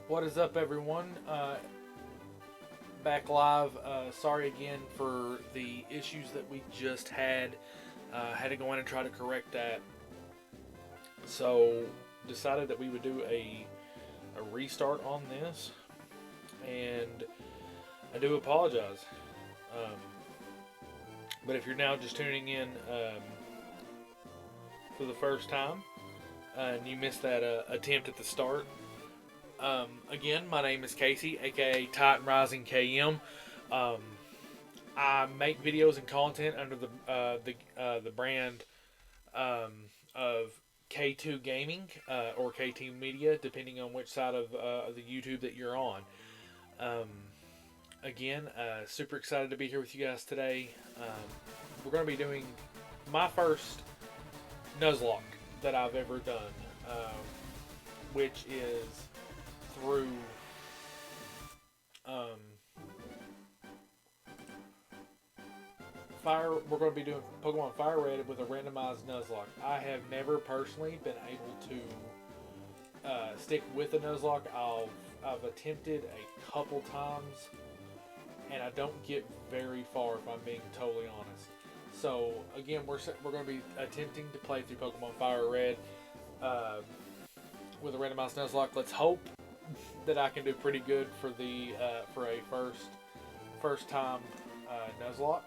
What is up, everyone? Back live. Sorry again for the issues that we just had. Had to go in and try to correct that. So decided that we would do a restart on this, and I do apologize. Um, but if you're now just tuning in for the first time and you missed that attempt at the start. Again, my name is Kasey, aka Titan Rising KM. Um, I make videos and content under the brand of K2 Gaming or K2 Media, depending on which side of the YouTube that you're on. Um, Again, super excited to be here with you guys today. We're going to be doing my first Nuzlocke that I've ever done, which is through Fire. We're going to be doing Pokemon Fire Red with a randomized Nuzlocke. I have never personally been able to stick with a Nuzlocke. I've attempted a couple times, and I don't get very far if I'm being totally honest. So again, we're going to be attempting to play through Pokemon Fire Red with a randomized Nuzlocke. Let's hope that I can do pretty good for the for a first time Nuzlocke.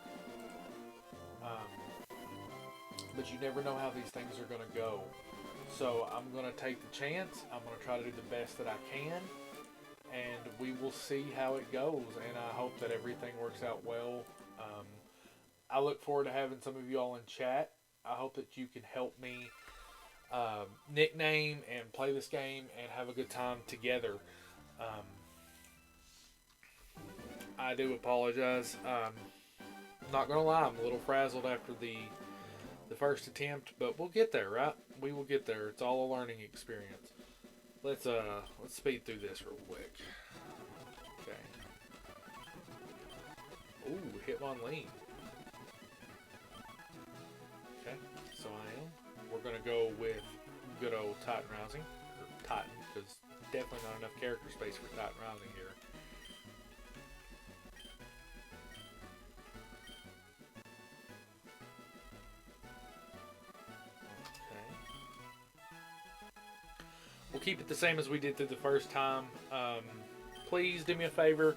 But you never know how these things are going to go. So I'm going to take the chance. I'm going to try to do the best that I can, and we will see how it goes. And I hope that everything works out well. I look forward to having some of you all in chat. I hope that you can help me nickname and play this game and have a good time together. I do apologize. Not gonna lie, I'm a little frazzled after the first attempt, but we'll get there, right? We will get there. It's all a learning experience. Let's speed through this real quick. Okay. Ooh, Hitmonlee. Okay, so I am. We're gonna go with good old Titan Rising, or Titan, because definitely not enough character space for Titan Rising here. We'll keep it the same as we did through the first time. Please do me a favor.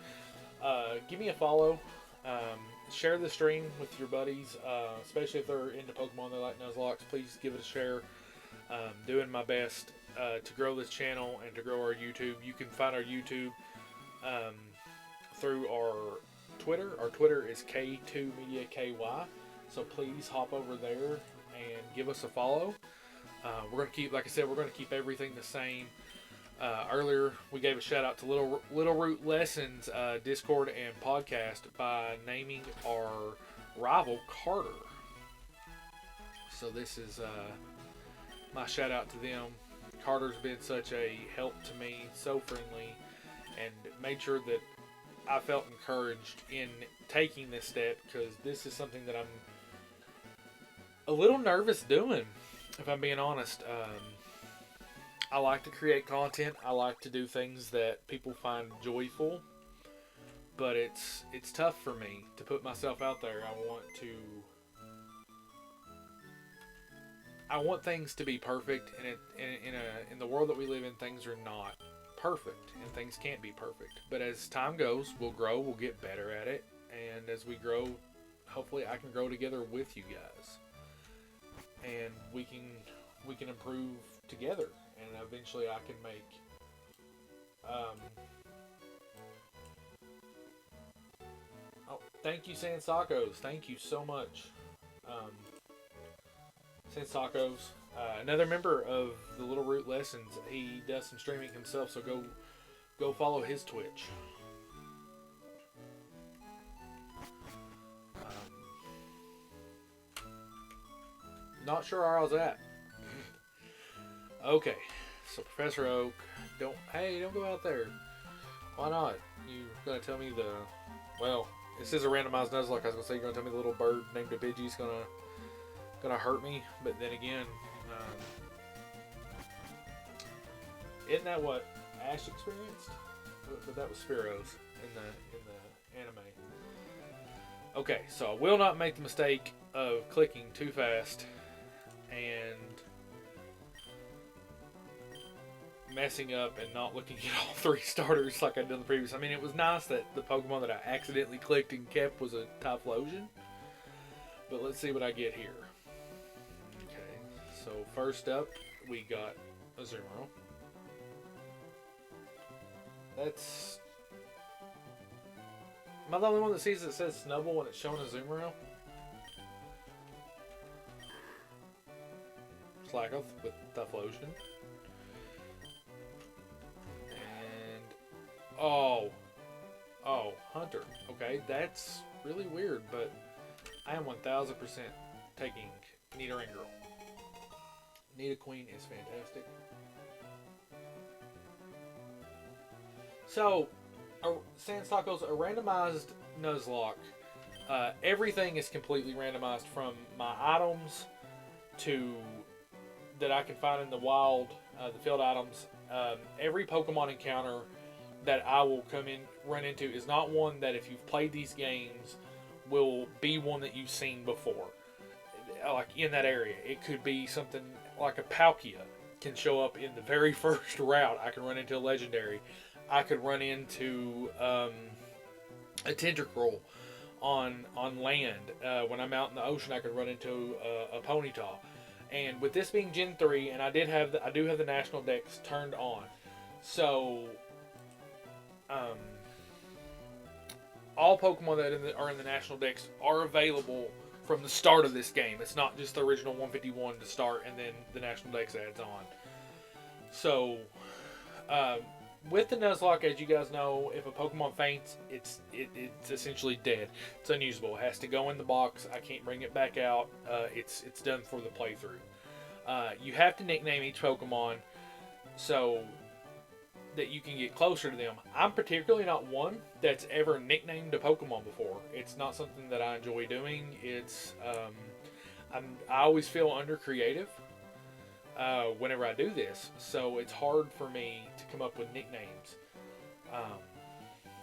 Give me a follow. Share the stream with your buddies, especially if they're into Pokemon, they like Nuzlocke. Please give it a share. Doing my best to grow this channel and to grow our YouTube. You can find our YouTube through our Twitter. Our Twitter is K2MediaKY. So please hop over there and give us a follow. We're going to keep, like I said, we're going to keep everything the same. Earlier, we gave a shout out to Little Root Lessons Discord and podcast by naming our rival Carter. So this is my shout out to them. Carter's been such a help to me, so friendly, and made sure that I felt encouraged in taking this step, because this is something that I'm a little nervous doing. If I'm being honest, I like to create content. I like to do things that people find joyful, but it's tough for me to put myself out there. I want things to be perfect, and in the world that we live in, things are not perfect, and things can't be perfect. But as time goes, we'll grow, we'll get better at it, and as we grow, hopefully I can grow together with you guys. And we can improve together, and eventually I can make oh, thank you, Sansacos. Thank you so much, Sansacos. Another member of the Little Root Lessons. He does some streaming himself, so go follow his Twitch. Not sure where I was at. Okay, so Professor Oak, don't go out there. Why not? You gonna tell me well, this is a randomized Nuzlocke. I was gonna say you're gonna tell me the little bird named a Pidgey's gonna hurt me, but then again, isn't that what Ash experienced, but that was Spearows in the anime. Okay, so I will not make the mistake of clicking too fast and messing up and not looking at all 3 starters like I did in the previous. I mean, it was nice that the Pokemon that I accidentally clicked and kept was a Typhlosion. But let's see what I get here. Okay, so first up, we got Azumarill. That's... Am I the only one that sees it says Snubble when it's showing Azumarill? Slakoth with Typhlosion. And... Oh, Hunter. Okay, that's really weird, but I am 1000% taking Nidoran Girl. Nidoqueen is fantastic. So, Sandstock goes a randomized Nuzlocke. Everything is completely randomized from my items to that I can find in the wild, the field items. Every Pokemon encounter that I will run into is not one that if you've played these games will be one that you've seen before. Like in that area, it could be something like a Palkia can show up in the very first route. I can run into a legendary. I could run into a Tentacruel on land. When I'm out in the ocean, I could run into a Ponyta. And with this being Gen 3, and I do have the National Dex turned on, so all Pokemon that are in the National Dex are available from the start of this game. It's not just the original 151 to start and then the National Dex adds on. So, with the Nuzlocke, as you guys know, if a Pokemon faints, it's essentially dead. It's unusable. It has to go in the box. I can't bring it back out. It's done for the playthrough. You have to nickname each Pokemon so that you can get closer to them. I'm particularly not one that's ever nicknamed a Pokemon before. It's not something that I enjoy doing. It's I always feel undercreative whenever I do this, so it's hard for me to come up with nicknames.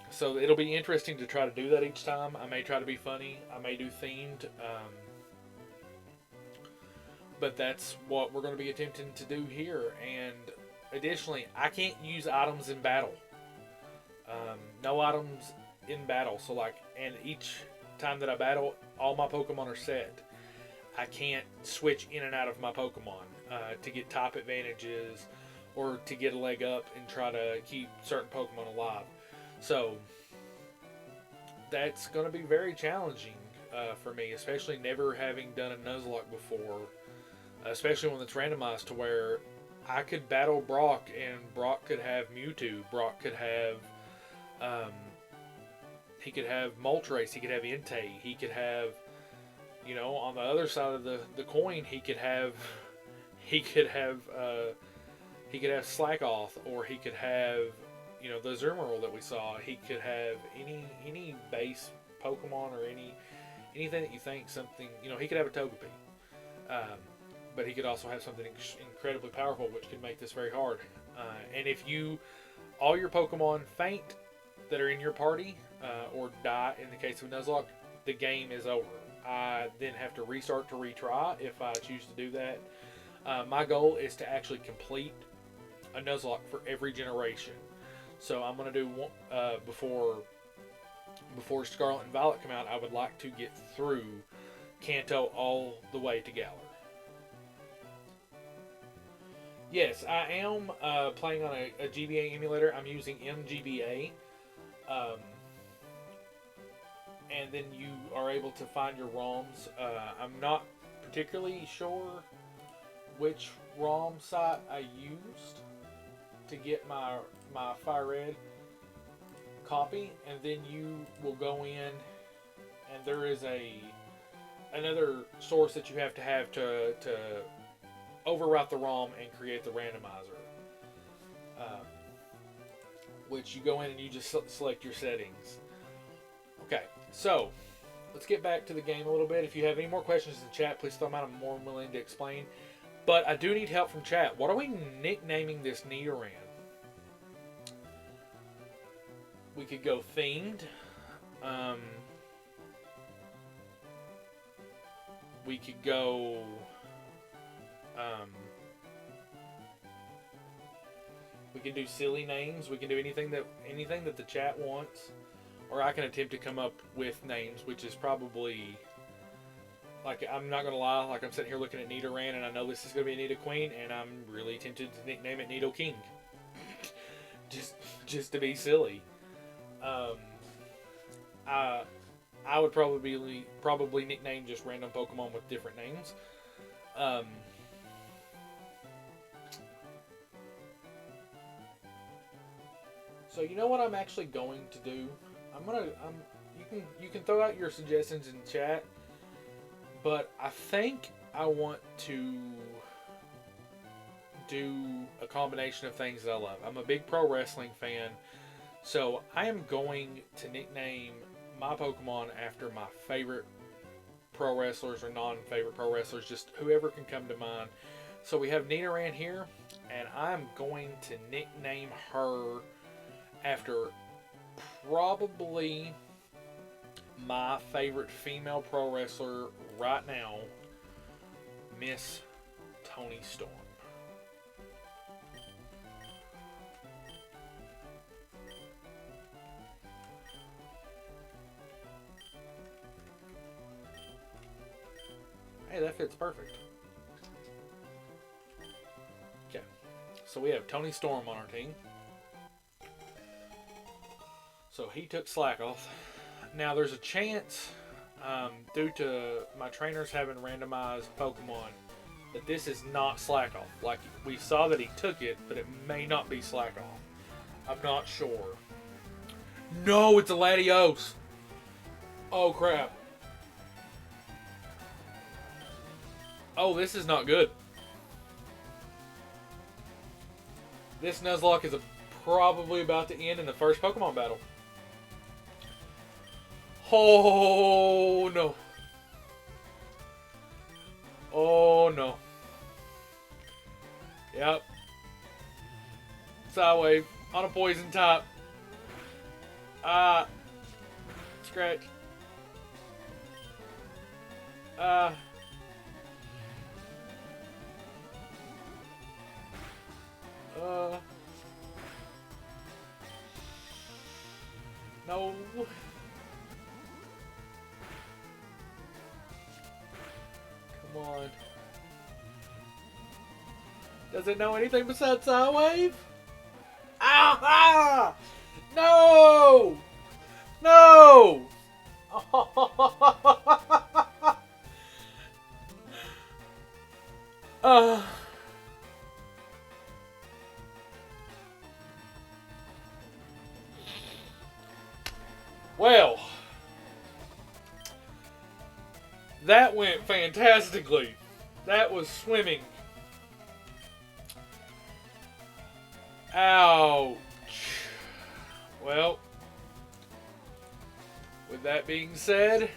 So it'll be interesting to try to do that each time. I may try to be funny. I may do themed. But that's what we're going to be attempting to do here. And additionally, I can't use items in battle. No items in battle. So and each time that I battle, all my Pokemon are set. I can't switch in and out of my Pokemon to get top advantages or to get a leg up and try to keep certain Pokemon alive. So that's going to be very challenging for me, especially never having done a Nuzlocke before, especially when it's randomized to where I could battle Brock and Brock could have Mewtwo, Brock could have he could have Moltres, he could have Entei, he could have, you know, on the other side of the coin, he could have Slakoth, or he could have, you know, the Azumarill that we saw. He could have any base Pokemon or anything that you think something, you know, he could have a Togepi. But he could also have something incredibly powerful, which could make this very hard. And if all your Pokemon faint that are in your party, or die in the case of Nuzlocke, the game is over. I then have to restart to retry if I choose to do that. My goal is to actually complete a Nuzlocke for every generation. So I'm going to do one before Scarlet and Violet come out. I would like to get through Kanto all the way to Galar. Yes, I am playing on a GBA emulator. I'm using MGBA. And then you are able to find your ROMs. I'm not particularly sure which ROM site I used to get my Fire Red copy, and then you will go in, and there is another source that you have to overwrite the ROM and create the randomizer, which you go in and you just select your settings. Okay, so let's get back to the game a little bit. If you have any more questions in the chat, please throw them out. I'm more willing to explain. But I do need help from chat. What are we nicknaming this Nidoran? We could go themed. Um, we could go. We can do silly names. We can do anything that the chat wants, or I can attempt to come up with names, which is probably, like, I'm not gonna lie, like I'm sitting here looking at Nidoran, and I know this is gonna be a Nido Queen, and I'm really tempted to nickname it Nido King, just to be silly. I would probably nickname just random Pokemon with different names. So you know what I'm actually going to do? You can throw out your suggestions in chat, but I think I want to do a combination of things that I love. I'm a big pro wrestling fan, so I am going to nickname my Pokemon after my favorite pro wrestlers or non-favorite pro wrestlers, just whoever can come to mind. So we have Nidoran here, and I'm going to nickname her after probably my favorite female pro wrestler right now, Miss Toni Storm. Hey, that fits perfect. Okay, so we have Toni Storm on our team. So he took Slack off. Now there's a chance, due to my trainers having randomized Pokemon, that this is not Slack off. Like, we saw that he took it, but it may not be Slack off. I'm not sure. No, it's a Latios. Oh crap. Oh, this is not good. This Nuzlocke is probably about to end in the first Pokemon battle. Oh no. Oh no. Yep. Sidewave on a poison type. Scratch. No. Come on. Does it know anything besides Sidewave? Ah! No! No! Well, that went fantastically. That was swimming. Ouch. Well, with that being said,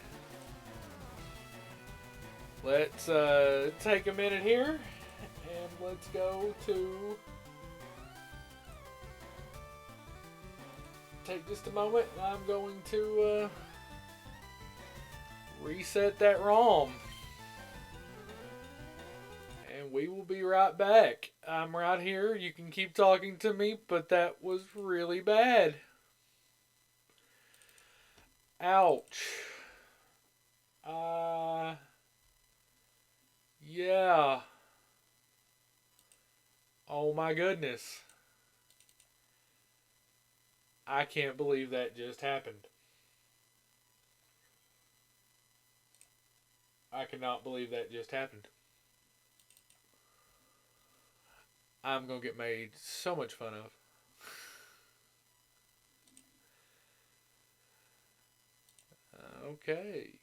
let's take a minute here and let's go to take just a moment. I'm going to reset that ROM. And we will be right back. I'm right here. You can keep talking to me, but that was really bad. Ouch. Yeah. Oh my goodness. I can't believe that just happened. I cannot believe that just happened. I'm going to get made so much fun of. Okay.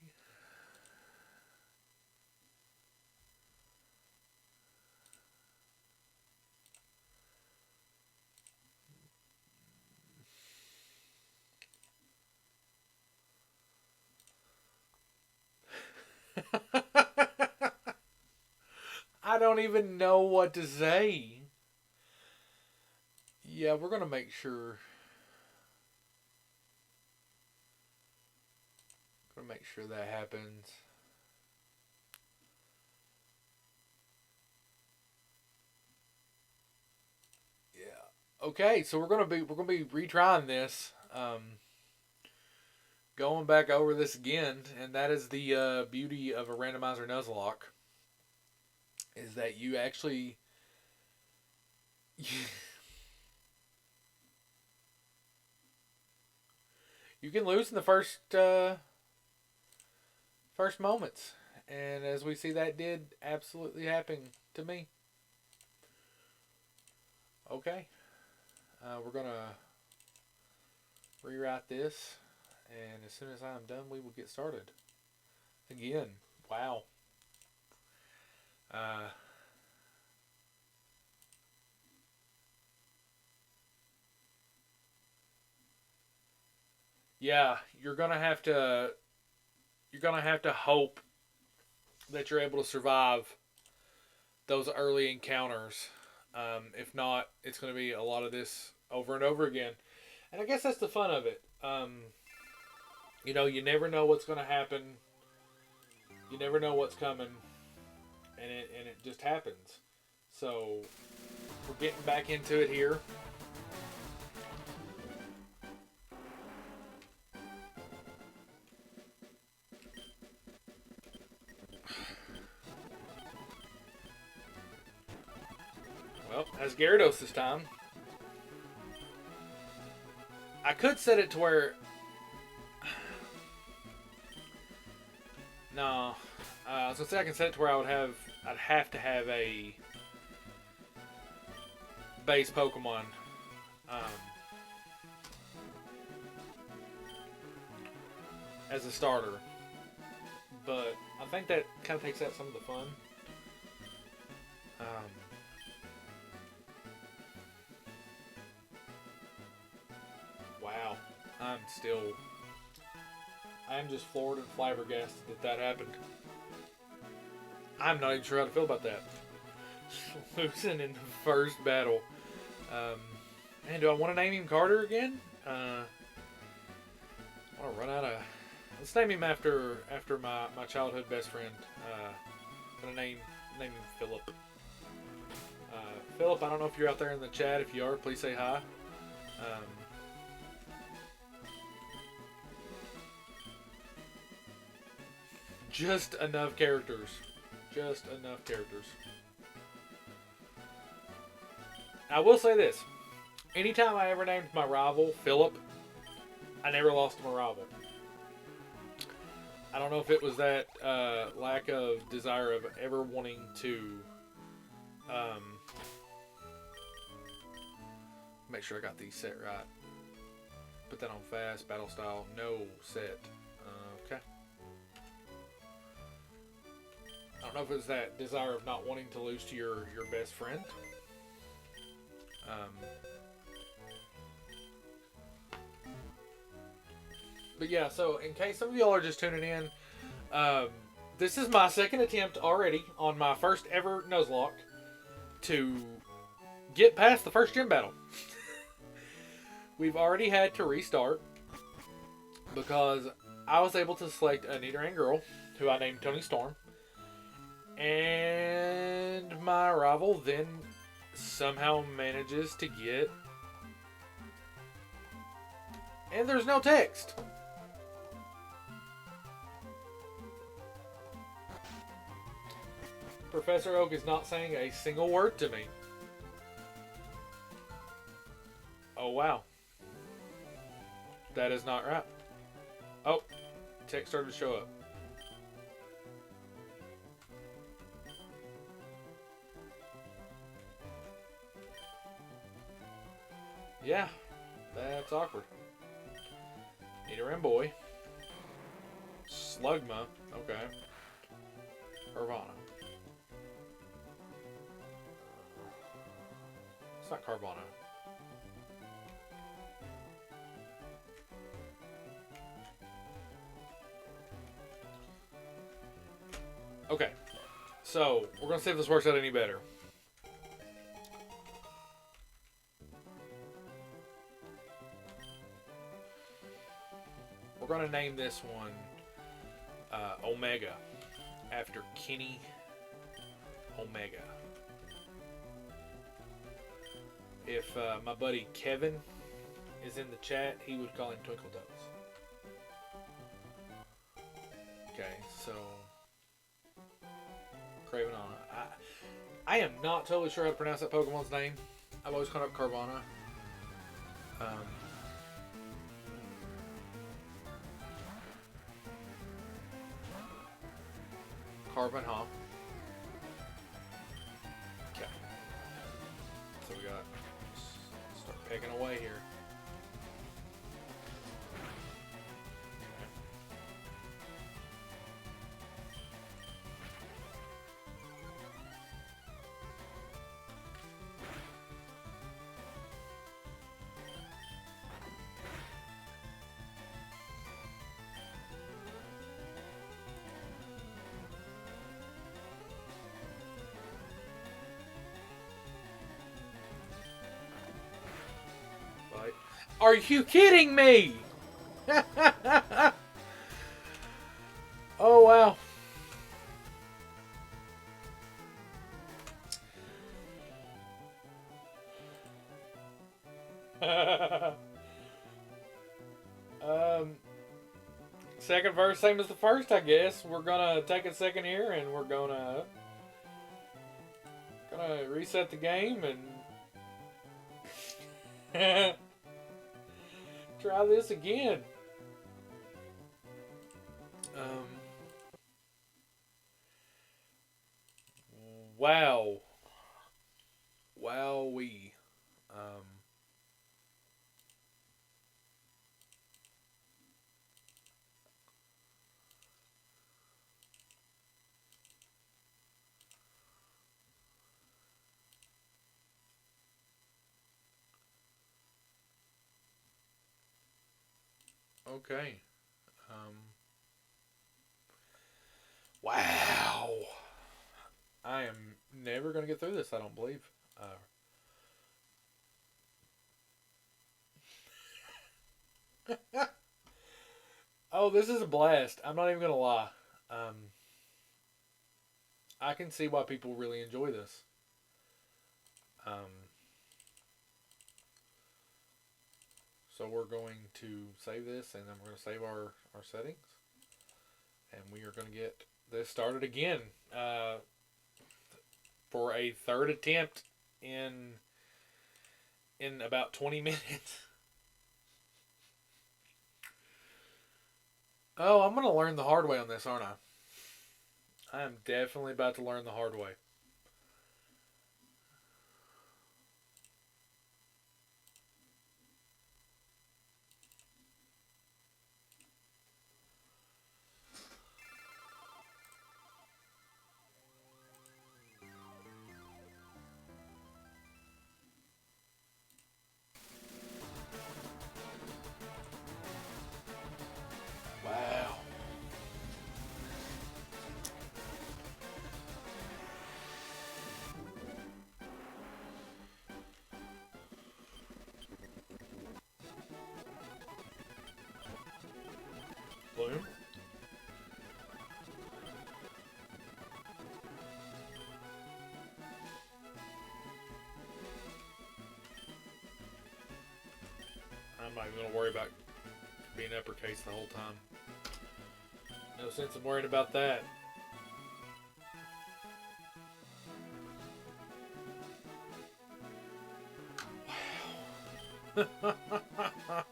I don't even know what to say. Yeah, we're going to make sure. sure that happens. Yeah. Okay, so we're gonna be retrying this. Going back over this again, and that is the beauty of a randomizer Nuzlocke, is that you actually you can lose in the first moments, and as we see, that did absolutely happen to me. Okay, we're gonna rewrite this, and as soon as I'm done, we will get started. Again, wow. Yeah, you're gonna have to hope that you're able to survive those early encounters. If not, it's going to be a lot of this over and over again. And I guess that's the fun of it. You never know what's going to happen. You never know what's coming, and it just happens. So we're getting back into it here. Well, has Gyarados this time. I could set it to where... No. I was going to say I can set it to where I'd have to have a base Pokemon. As a starter. But I think that kind of takes out some of the fun. Wow. I'm just floored and flabbergasted that happened. I'm not even sure how to feel about that. Losing in the first battle. Man, do I want to name him Carter again? I want to run out of... Let's name him after my childhood best friend. I'm going to name him Philip. Philip, I don't know if you're out there in the chat. If you are, please say hi. Just enough characters. I will say this. Anytime I ever named my rival Philip, I never lost to my rival. I don't know if it was that lack of desire of ever wanting to make sure I got these set right. Put that on fast, battle style, no set. Okay. I don't know if it's that desire of not wanting to lose to your best friend. But yeah, so in case some of y'all are just tuning in, this is my second attempt already on my first ever Nuzlocke to get past the first gym battle. We've already had to restart because I was able to select a Nidoran girl who I named Tony Storm. And my rival then somehow manages to get... And there's no text. Professor Oak is not saying a single word to me. Oh, wow. That is not right. Oh, text started to show up. Yeah, that's awkward. Nidoran boy. Slugma. Okay. Carvana. It's not Carvana. Okay. So, we're going to see if this works out any better. We're going to name this one Omega after Kenny Omega. If my buddy Kevin is in the chat, he would call him Twinkle Toes. Okay, so Cravenana. I am not totally sure how to pronounce that Pokemon's name. I've always called it Carvana. Carbon, huh? Okay. So we got start picking away here. Are you kidding me? Oh, wow. Second verse, same as the first, I guess. We're gonna take a second here and we're gonna reset the game and try this again. Wow. Wowee. Okay. Wow. I am never going to get through this, I don't believe. Oh, this is a blast. I'm not even going to lie. I can see why people really enjoy this. So we're going to save this, and then we're going to save our settings. And we are going to get this started again for a third attempt in about 20 minutes. Oh, I'm going to learn the hard way on this, aren't I? I am definitely about to learn the hard way. Wow. Bloom. I'm not even going to worry about being uppercase the whole time. No sense in worrying about that. Wow.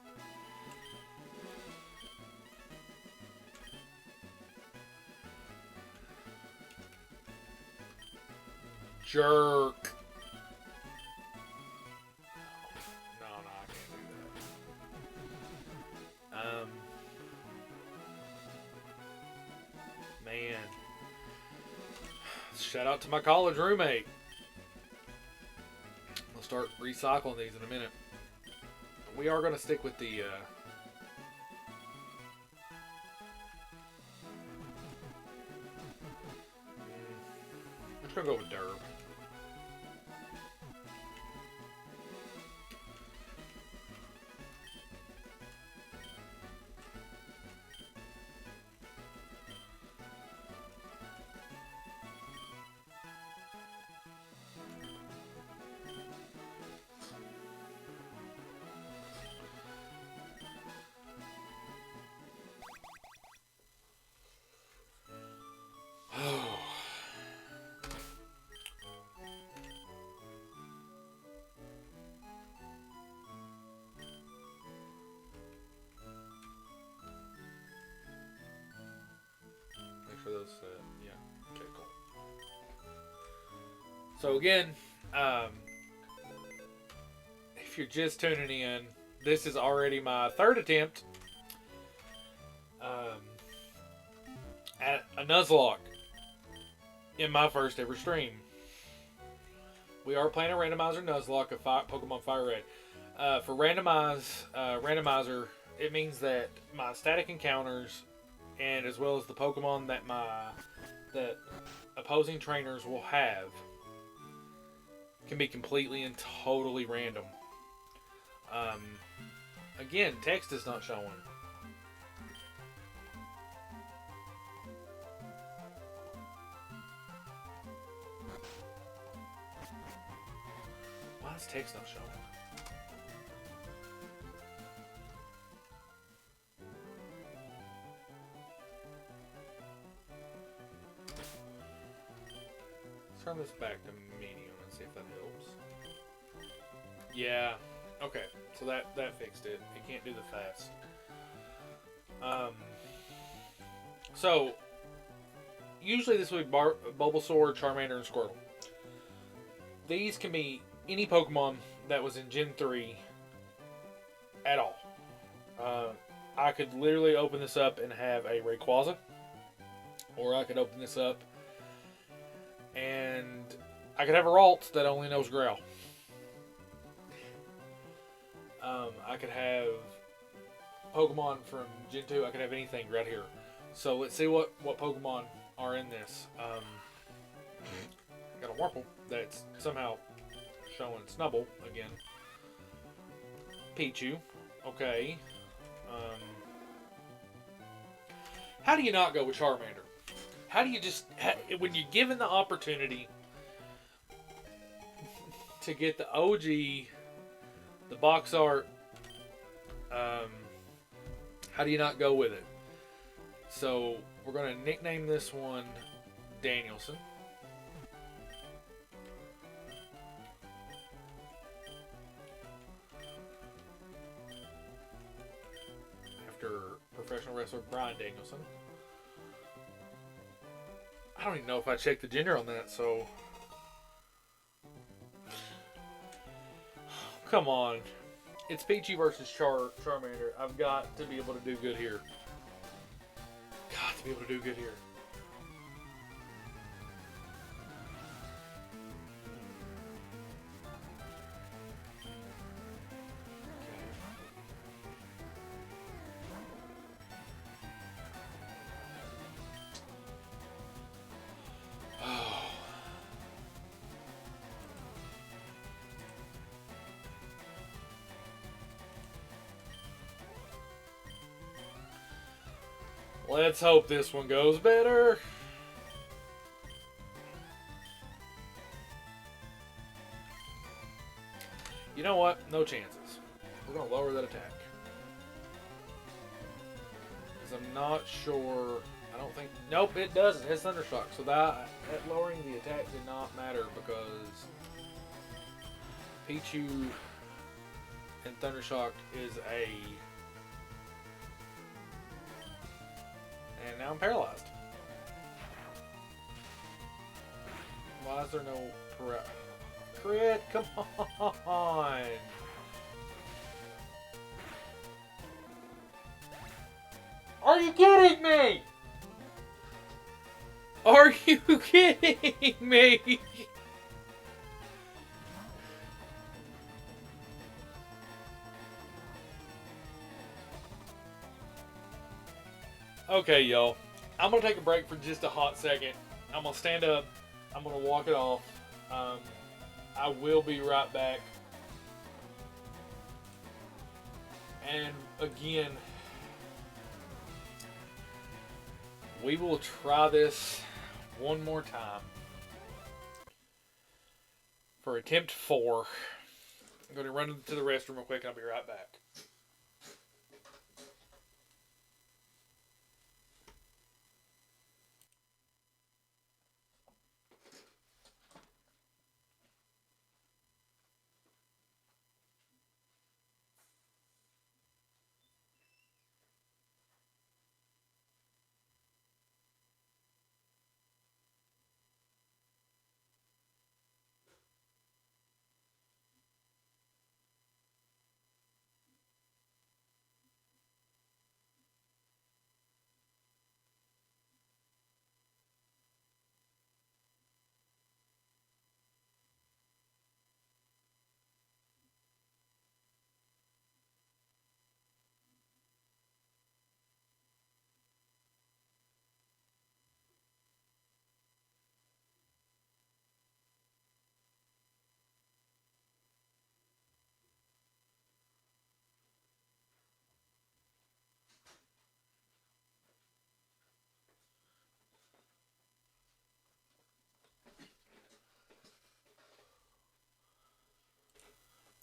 Jerk. No, I can't do that. Man. Shout out to my college roommate. We'll start recycling these in a minute. We are going to stick with the... I'm just going to go with Derb. So again, um, if you're just tuning in, this is already my third attempt um, at a Nuzlocke in my first ever stream. We are playing a Randomizer Nuzlocke of Pokemon Fire Red. For Randomizer, it means that my static encounters and as well as the Pokemon that opposing trainers will have can be completely and totally random. Again, text is not showing. Why is text not showing? Let's turn this back to medium and see if that helps. Yeah. Okay. So that fixed it. It can't do the fast. So usually this would be Bulbasaur, Charmander, and Squirtle. These can be any Pokemon that was in Gen 3 at all. I could literally open this up and have a Rayquaza, or I could open this up and I could have a Ralts that only knows Growl. I could have Pokemon from Gen 2. I could have anything right here. So let's see what Pokemon are in this. Got a Wurmple that's somehow showing Snubble again. Pichu. Okay. How do you not go with Charmander? How do you just... when you're given the opportunity to get the OG, the box art, how do you not go with it? So we're going to nickname this one Danielson. After professional wrestler Bryan Danielson. I don't even know if I checked the gender on that, so... Come on. It's Pichu versus Charmander. I've got to be able to do good here. Got to be able to do good here. Let's hope this one goes better. You know what? No chances. We're going to lower that attack. Because I'm not sure. I don't think... Nope, it doesn't. It's Thundershock. So that lowering the attack did not matter because Pichu and Thundershock is a... And now I'm paralyzed. Why is there no crit? Come on. Are you kidding me? Are you kidding me? Okay, y'all. I'm going to take a break for just a hot second. I'm going to stand up. I'm going to walk it off. I will be right back. And again, we will try this one more time. For attempt 4. I'm going to run to the restroom real quick and I'll be right back.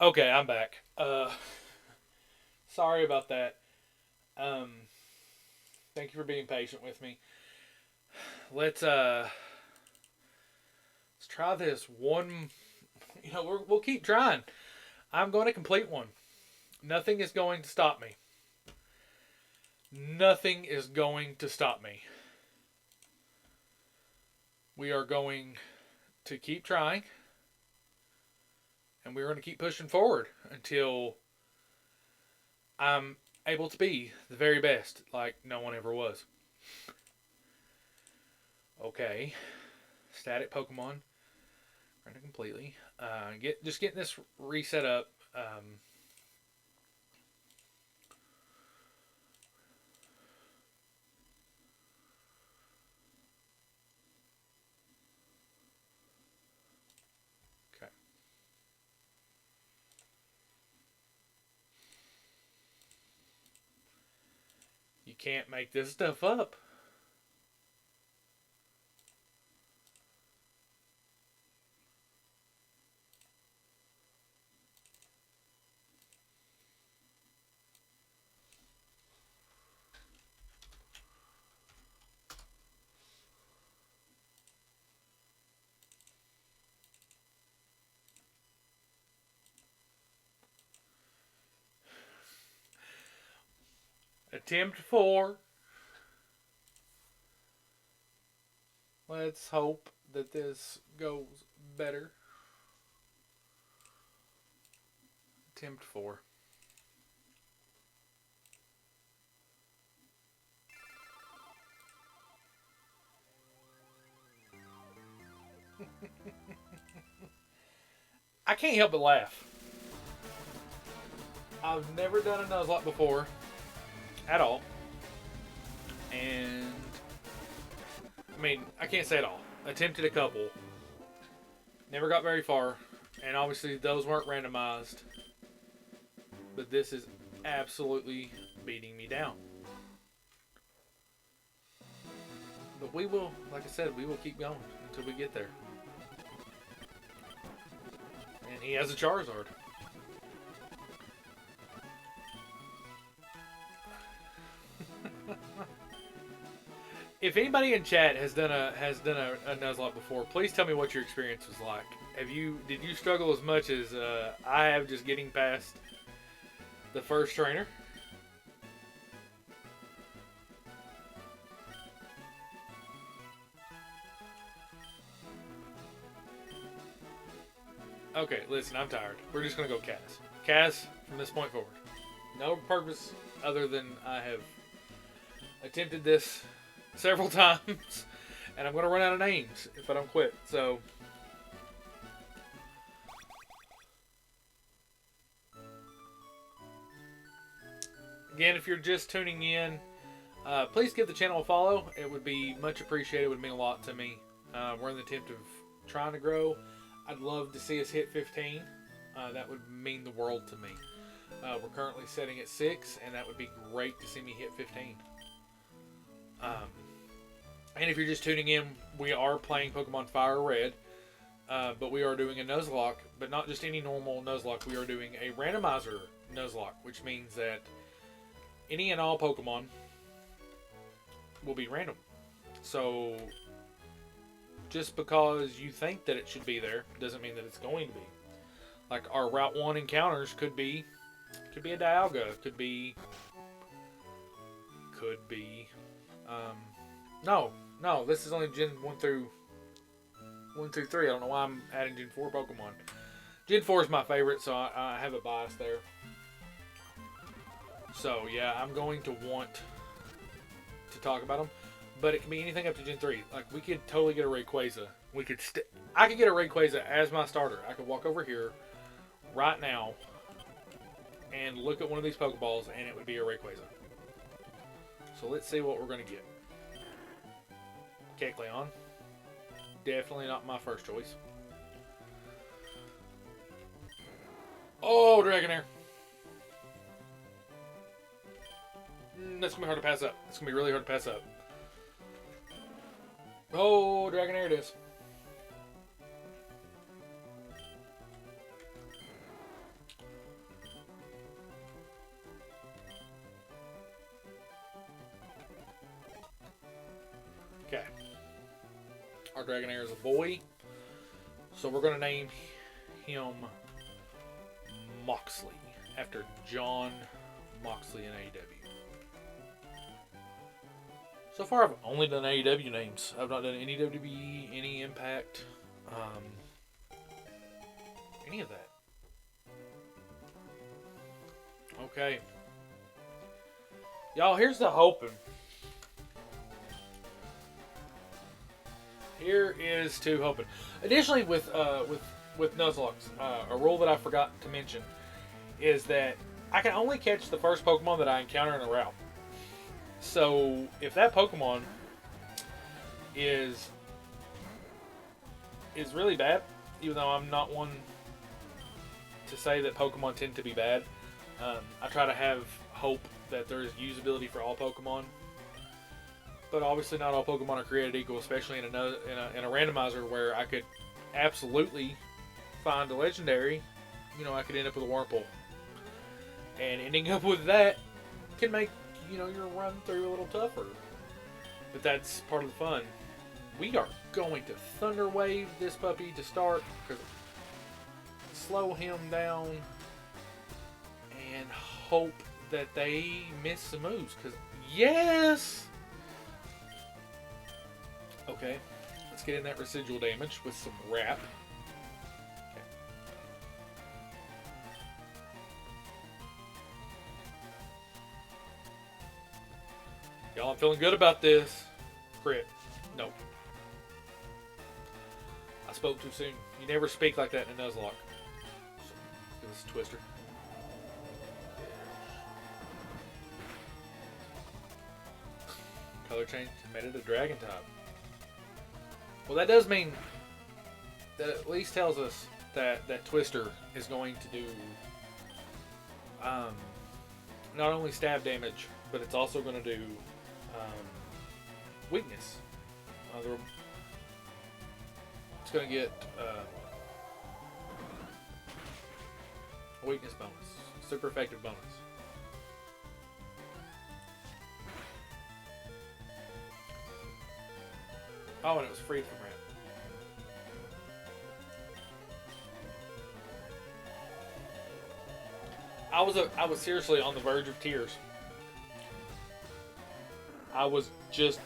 Okay, I'm back. Sorry about that. Um, Thank you for being patient with me. Let's let's try this one. We'll keep trying. I'm going to complete one. Nothing is going to stop me. Nothing is going to stop me. We are going to keep trying, and we're going to keep pushing forward until I'm able to be the very best, like no one ever was. Okay, static Pokemon, running completely. Just getting this reset up. Okay. You can't make this stuff up. Attempt 4. Let's hope that this goes better. Attempt 4. I can't help but laugh. I've never done a Nuzlocke before, at all. And, I mean, I can't say it all. Attempted a couple. Never got very far. And obviously those weren't randomized. But this is absolutely beating me down. But we will, like I said, we will keep going until we get there. And he has a Charizard. If anybody in chat has done a Nuzlocke before, please tell me what your experience was like. Did you struggle as much as I have just getting past the first trainer? Okay, listen, I'm tired. We're just gonna go Kaz. Kaz from this point forward. No purpose other than I have attempted this several times, and I'm gonna run out of names if I don't quit. So, again, if you're just tuning in, please give the channel a follow. It would be much appreciated. It would mean a lot to me. We're in the attempt of trying to grow. I'd love to see us hit 15. That would mean the world to me. We're currently sitting at 6, and that would be great to see me hit 15. And if you're just tuning in, we are playing Pokemon Fire Red, but we are doing a Nuzlocke, but not just any normal Nuzlocke. We are doing a Randomizer Nuzlocke, which means that any and all Pokemon will be random. So, just because you think that it should be there doesn't mean that it's going to be. Like our Route 1 encounters could be a Dialga, could be no, this is only Gen 1 through 3. I don't know why I'm adding Gen 4 Pokemon. Gen 4 is my favorite, so I have a bias there. So, yeah, I'm going to want to talk about them. But it can be anything up to Gen 3. Like, we could totally get a Rayquaza. I could get a Rayquaza as my starter. I could walk over here right now and look at one of these Pokeballs, and it would be a Rayquaza. So let's see what we're going to get. Kecleon. Definitely not my first choice. Oh, Dragonair. That's going to be hard to pass up. It's going to be really hard to pass up. Oh, Dragonair it is. Okay. Our Dragonair is a boy. So we're going to name him Moxley. After John Moxley in AEW. So far I've only done AEW names. I've not done any WWE, any Impact, any of that. Okay. Y'all, here's the hoping. Here is to hoping. Additionally, with Nuzlocke, a rule that I forgot to mention is that I can only catch the first Pokemon that I encounter in a route. So if that Pokemon is really bad, even though I'm not one to say that Pokemon tend to be bad, I try to have hope that there is usability for all Pokemon. But obviously not all Pokemon are created equal, especially in a randomizer where I could absolutely find a legendary. You know, I could end up with a Wurmple. And ending up with that can make, your run through a little tougher. But that's part of the fun. We are going to Thunder Wave this puppy to start, because slow him down and hope that they miss some moves. Because, yes! Okay, let's get in that residual damage with some wrap. Okay. Y'all, I'm feeling good about this. Crit. Nope. I spoke too soon. You never speak like that in a Nuzlocke. So, give us a Twister. Color change made it a Dragon type. Well, that does mean that at least tells us that Twister is going to do not only stab damage, but it's also going to do weakness. It's going to get a weakness bonus, super effective bonus. Oh, and it was free from ramp. I was seriously on the verge of tears. I was just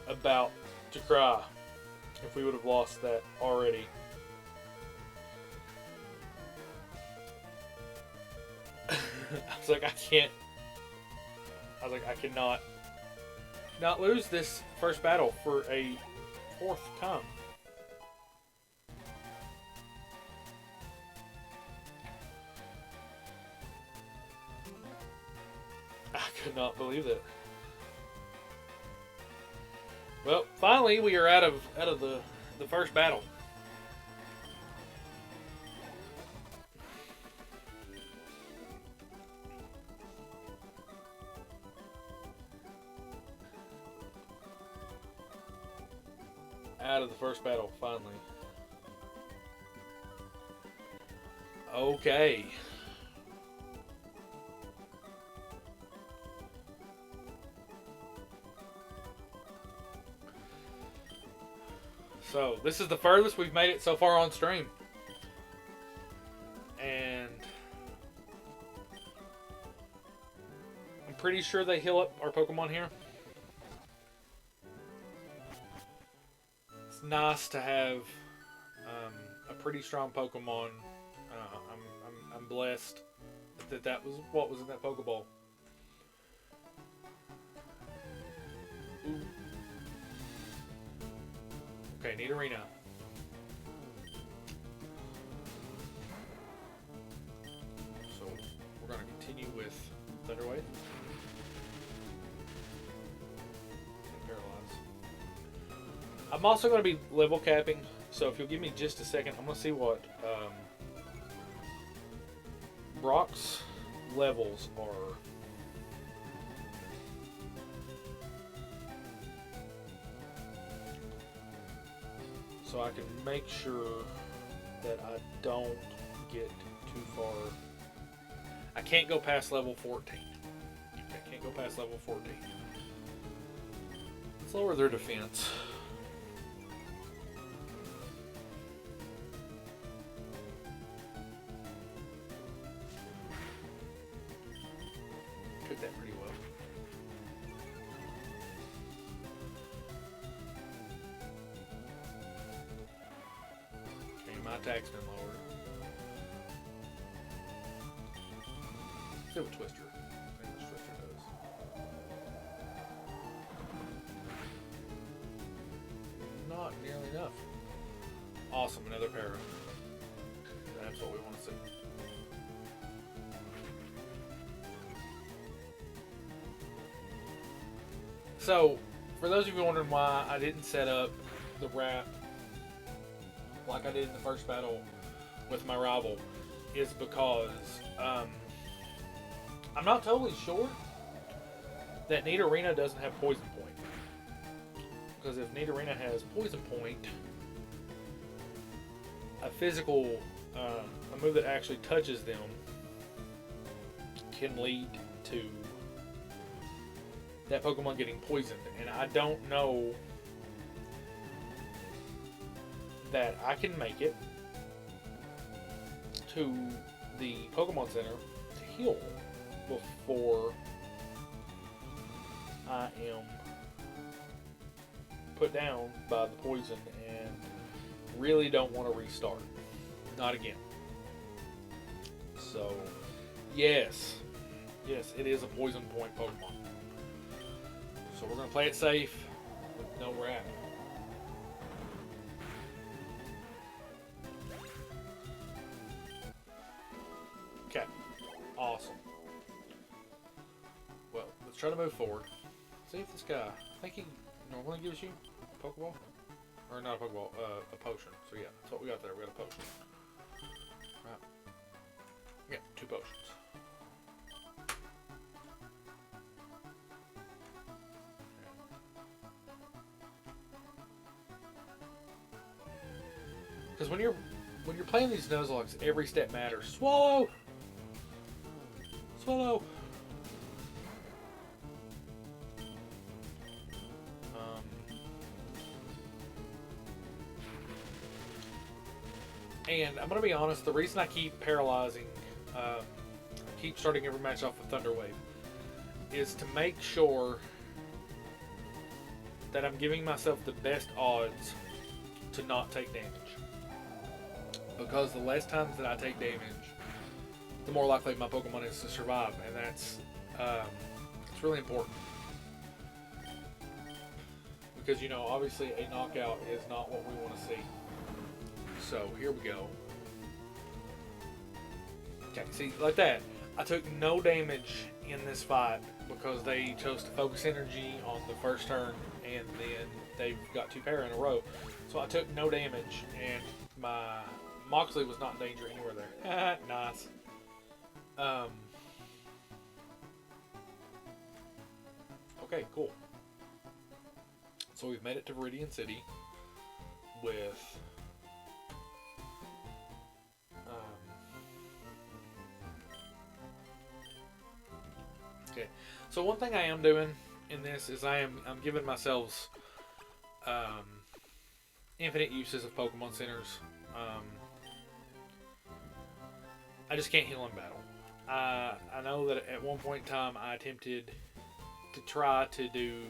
about to cry if we would have lost that already. I was like, I cannot not lose this first battle for a fourth time. I could not believe it. Well, finally we are out of the first battle. Out of the first battle, finally. Okay. So, this is the furthest we've made it so far on stream. And I'm pretty sure they heal up our Pokemon here. It's nice to have a pretty strong Pokemon. I'm blessed that was what was in that Pokeball. Ooh. Okay, need arena. So we're going to continue with Thunderwave. I'm also going to be level capping, so if you'll give me just a second, I'm going to see what Brock's levels are. So I can make sure that I don't get too far. I can't go past level 14. I can't go past level 14. Let's lower their defense. Took that pretty well. Okay, my attack's been lowered. Still a Twister. I think this Twister does. Not nearly enough. Awesome, another para. That's what we want to see. So, for those of you wondering why I didn't set up the wrap like I did in the first battle with my rival, is because I'm not totally sure that Nidorina doesn't have Poison Point. Because if Nidorina has Poison Point, a physical, a move that actually touches them can lead to that Pokemon getting poisoned. And I don't know that I can make it to the Pokemon Center to heal before I am put down by the poison, and really don't want to restart. Not again. So, yes, it is a Poison Point Pokemon. So we're going to play it safe with no wrap. Okay, awesome. Well, let's try to move forward. See if this guy, I think he normally gives you a Pokeball. Or not a Pokeball, a potion. So yeah, that's what we got there. We got a potion. Right. Yeah, 2 potions. Because when you're playing these Nuzlocks, every step matters. Swallow! Swallow! And I'm going to be honest, the reason I keep paralyzing, I keep starting every match off with Thunder Wave, is to make sure that I'm giving myself the best odds to not take damage. Because the less times that I take damage, the more likely my Pokemon is to survive, and that's it's really important. Because, you know, obviously a knockout is not what we want to see. So, here we go. Okay, see, like that. I took no damage in this fight because they chose to focus energy on the first turn, and then they got 2 para in a row. So I took no damage, and my Moxley was not in danger anywhere there. Nice. Okay, cool. So we've made it to Viridian City with okay. So one thing I am doing in this is I'm giving myself infinite uses of Pokemon Centers. I just can't heal in battle. I know that at one point in time I attempted to try to do,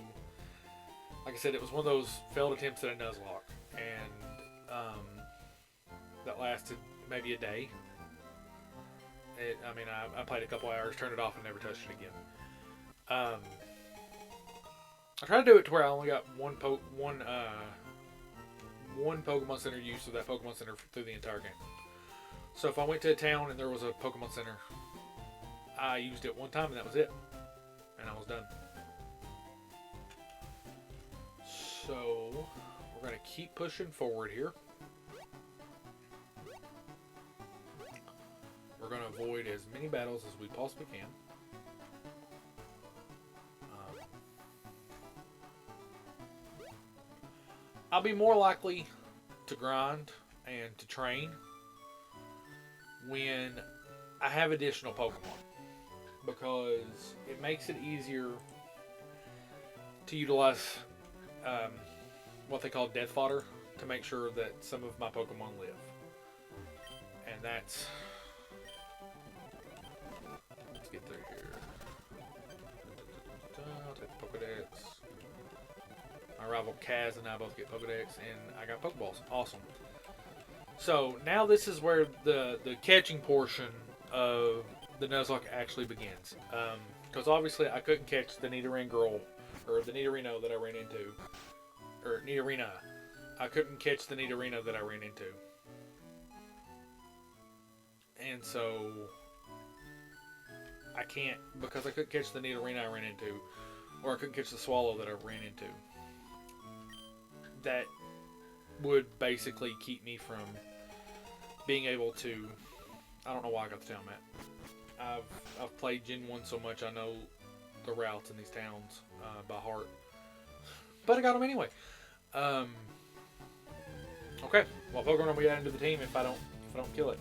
like I said, it was one of those failed attempts at a Nuzlocke, and that lasted maybe a day. I played a couple hours, turned it off, and never touched it again. I tried to do it to where I only got one Pokemon Center use of that Pokemon Center through the entire game. So if I went to a town and there was a Pokemon Center, I used it one time and that was it. And I was done. So we're going to keep pushing forward here. We're going to avoid as many battles as we possibly can. I'll be more likely to grind and to train when I have additional Pokemon, because it makes it easier to utilize what they call death fodder to make sure that some of my Pokemon live. And that's... Let's get through here. I'll take the Pokedex. My rival Kaz and I both get Pokedex, and I got Pokeballs. Awesome. So now this is where the catching portion of the Nuzlocke actually begins. Because obviously I couldn't catch the Nidoran girl, or the Nidorino that I ran into. Or Nidorina. I couldn't catch the Nidorino that I ran into. And so I can't, because I couldn't catch the Nidorina I ran into, or I couldn't catch the Swallow that I ran into. That would basically keep me from being able to... I don't know why I got the town map. I've played Gen 1 so much I know the routes in these towns by heart. But I got them anyway. Okay, well, Pokemon will be added to the team if I don't kill it.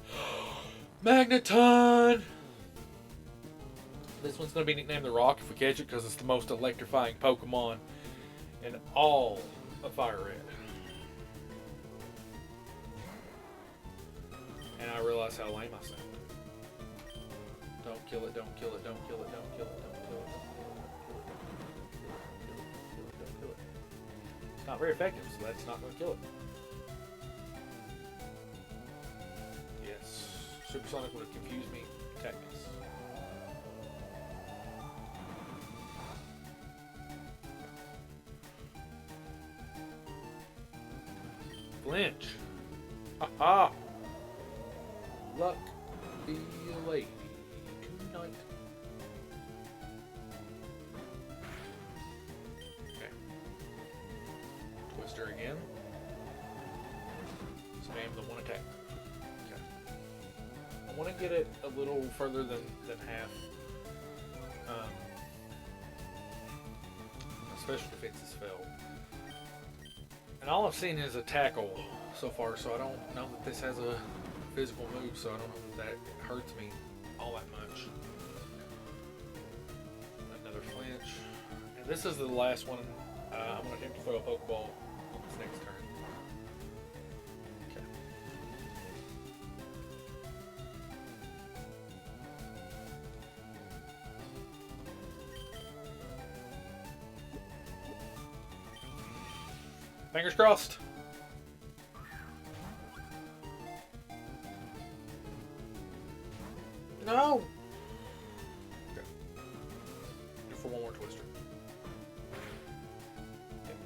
Magneton! This one's going to be nicknamed the Rock if we catch it, because it's the most electrifying Pokemon in all of Fire Red. And I realize how lame I sound. Don't kill it, don't kill it, don't kill it, don't kill it, don't kill it, don't kill it. It's not very effective, so that's not going to kill it. Yes, Supersonic would have confused me. Technics. Flinch. Ha-ha! Luck be a lady tonight. Okay. Twister again. Spam the one attack. Okay. I want to get it a little further than half. Special defense is failed. And all I've seen is a tackle so far, so I don't know that this has a physical move, so I don't know that that hurts me all that much. Another flinch. And this is the last one. I'm going to attempt to throw a Pokeball on this next turn. Okay. Fingers crossed. No! Okay. Do for one more twister. Okay.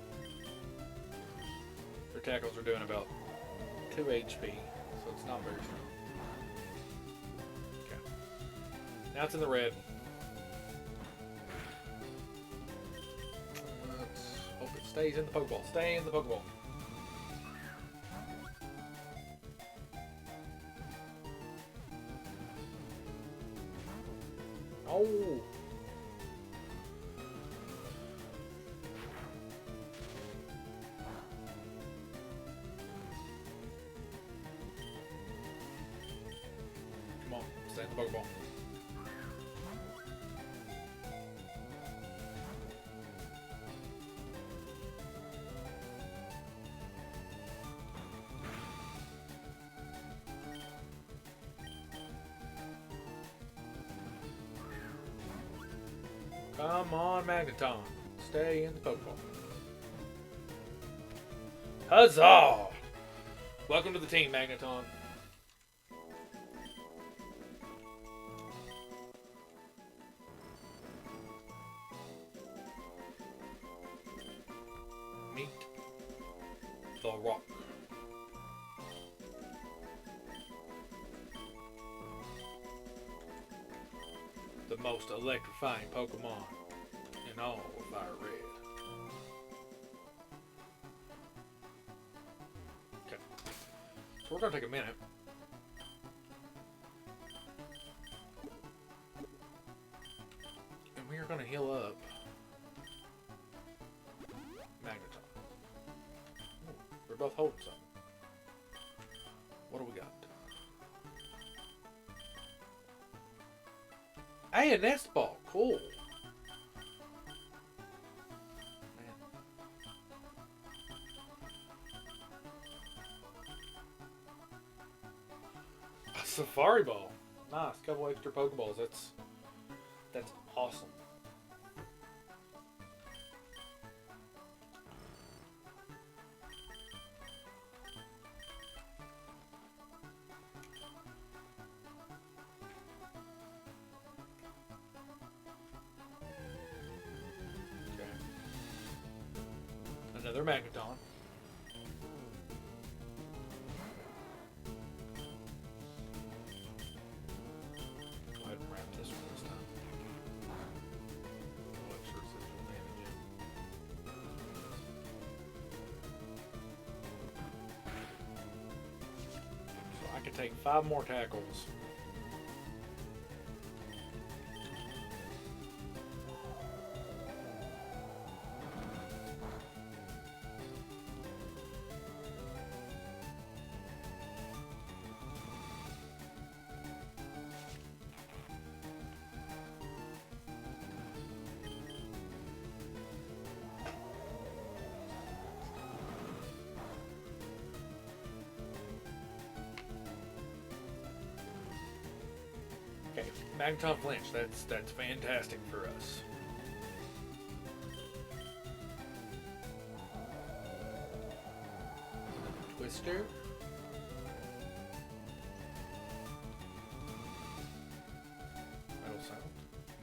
Their tackles are doing about 2 HP, so it's not very strong. Okay. Now it's in the red. Let's hope it stays in the Pokeball. Stay in the Pokeball. Oh! Come on, stay in the Pokeball. Come on, Magneton. Stay in the Pokeball. Huzzah! Welcome to the team, Magneton. Meet the Rock. The most electrifying Pokemon in all of Fire Red. Okay. So we're going to take a minute. And we are going to heal up Magneton. Ooh, we're both holding something. What do we got? Hey, a nest ball. Cool. Man. Safari Ball. Nice. Couple extra Pokeballs. That's awesome. Okay. Another Magneton. I can take 5 more tackles. Okay, Magneton flinch. That's fantastic for us. Twister. Metal sound.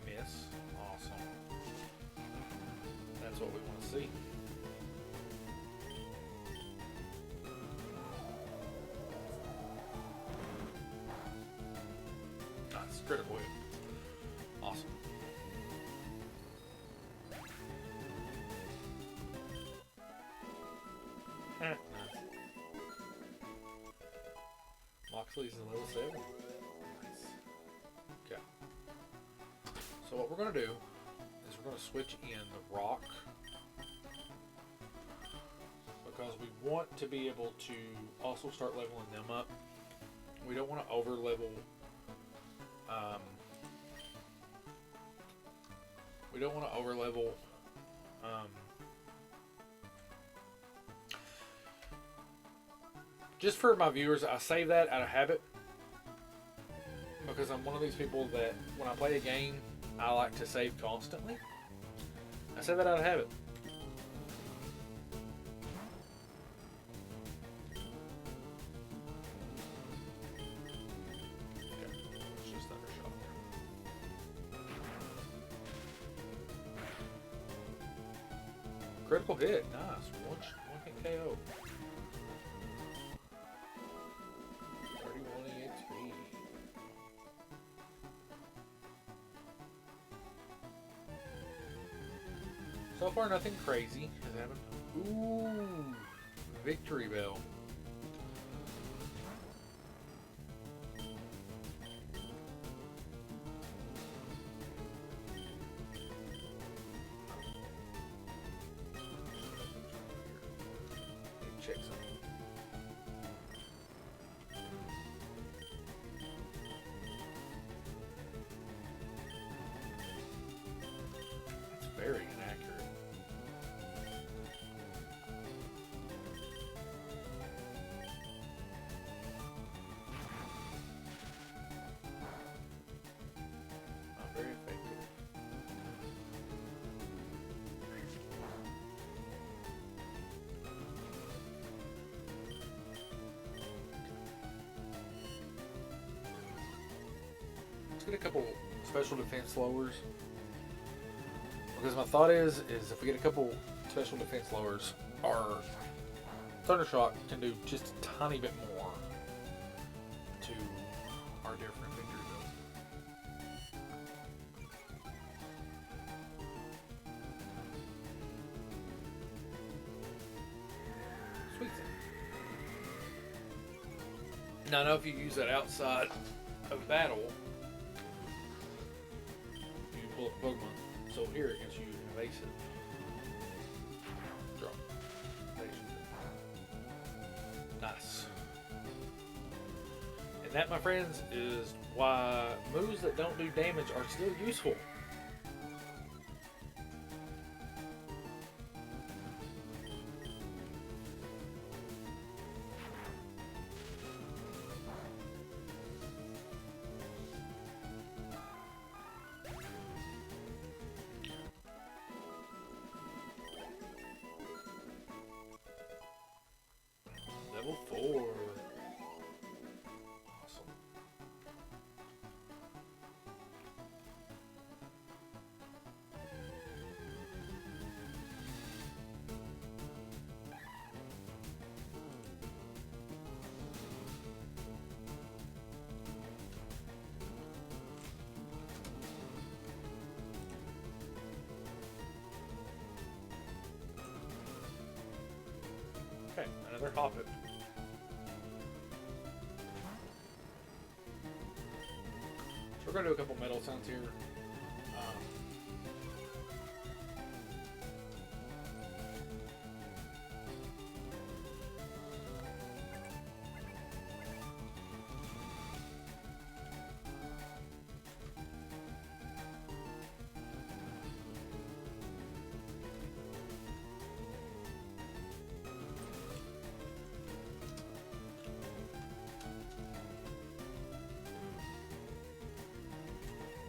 Miss. Awesome. That's what we want to see. Nice. Critical hit. Awesome. Nice. Moxley's in level 7. Nice. Okay. So what we're going to do is we're going to switch in the rock because we want to be able to also start leveling them up. We don't want to over level. We don't want to over level. Just for my viewers, I say that out of habit because I'm one of these people that when I play a game, I like to save constantly. I say that out of habit. Okay, it's just Thundershock. Critical hit, nice. One hit KO. 31 EXP. So far, nothing crazy has happened. Ooh, Victory Bell. Check something. It's very inaccurate. Not very effective. Let's get a couple special defense lowers. Because my thought is if we get a couple special defense lowers, our Thundershock can do just a tiny bit more to our different victory build. Sweet thing. Now I know if you use that outside of battle, you can pull up a Pokemon. So here it gives you evasive. Draw. Nice. And that, my friends, is why moves that don't do damage are still useful. they're hopping. So we're gonna do a couple metal sounds here.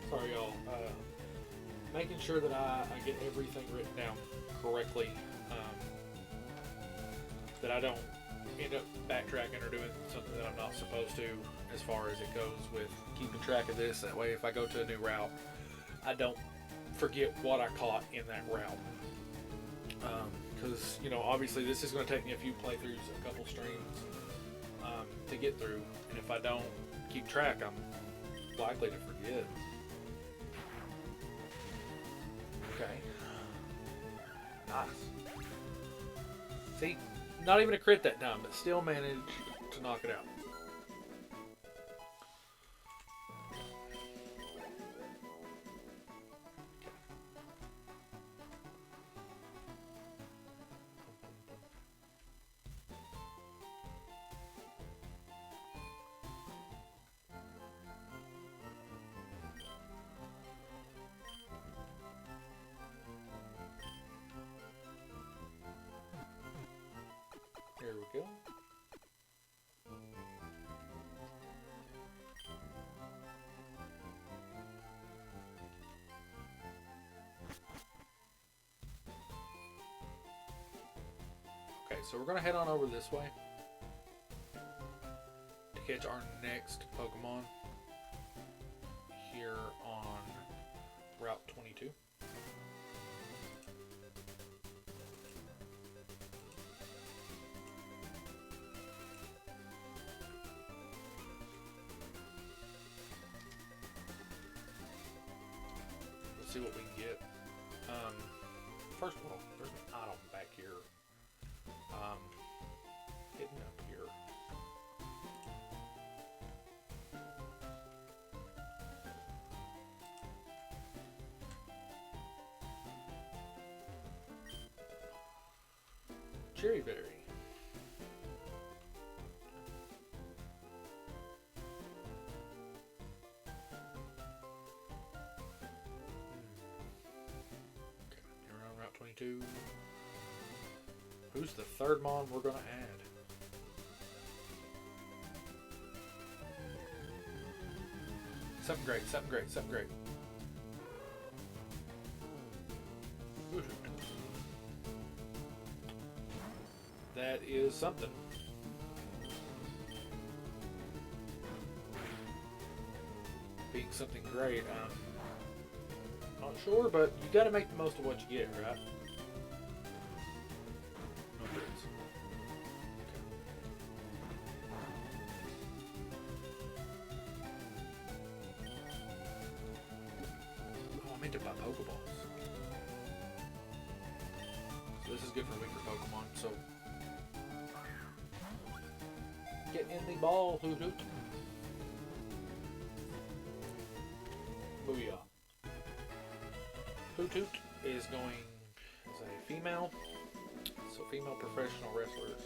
Sorry, y'all. Making sure that I get everything written down correctly. That I don't end up backtracking or doing something that I'm not supposed to as far as it goes with keeping track of this. That way, if I go to a new route, I don't forget what I caught in that route. Because, you know, obviously this is going to take me a few playthroughs, a couple streams to get through. And if I don't keep track, I'm likely to forget. Okay. Nice. See, not even a crit that time, but still managed to knock it out. Here we go. Okay, so we're going to head on over this way to catch our next Pokemon here on Route 22. Let's see what we can get. First of all, there's an item back here. Hidden up here. Cherry berry. Okay, you're on Route 22. Who's the third mon we're gonna add? Something great, something great, something great. That is something. Being something great, I'm not sure, but you gotta make the most of what you get, right? No crits. Oh, I meant to buy Pokeballs. So this is good for weaker Pokemon, so get in the ball, Hoot Hoot. Booyah. Hoot Hoot is going as a female, so female professional wrestlers.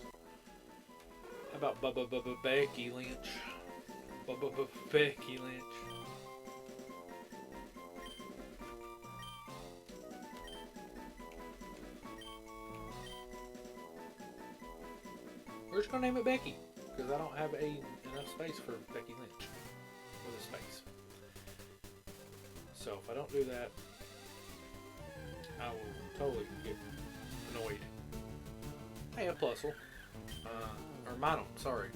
How about Becky Lynch? Becky Lynch. We're just gonna name it Becky, because I don't have enough space for Becky Lynch with a space. So if I don't do that, I will totally get annoyed. Hey, a Plusle. Or Minun, sorry.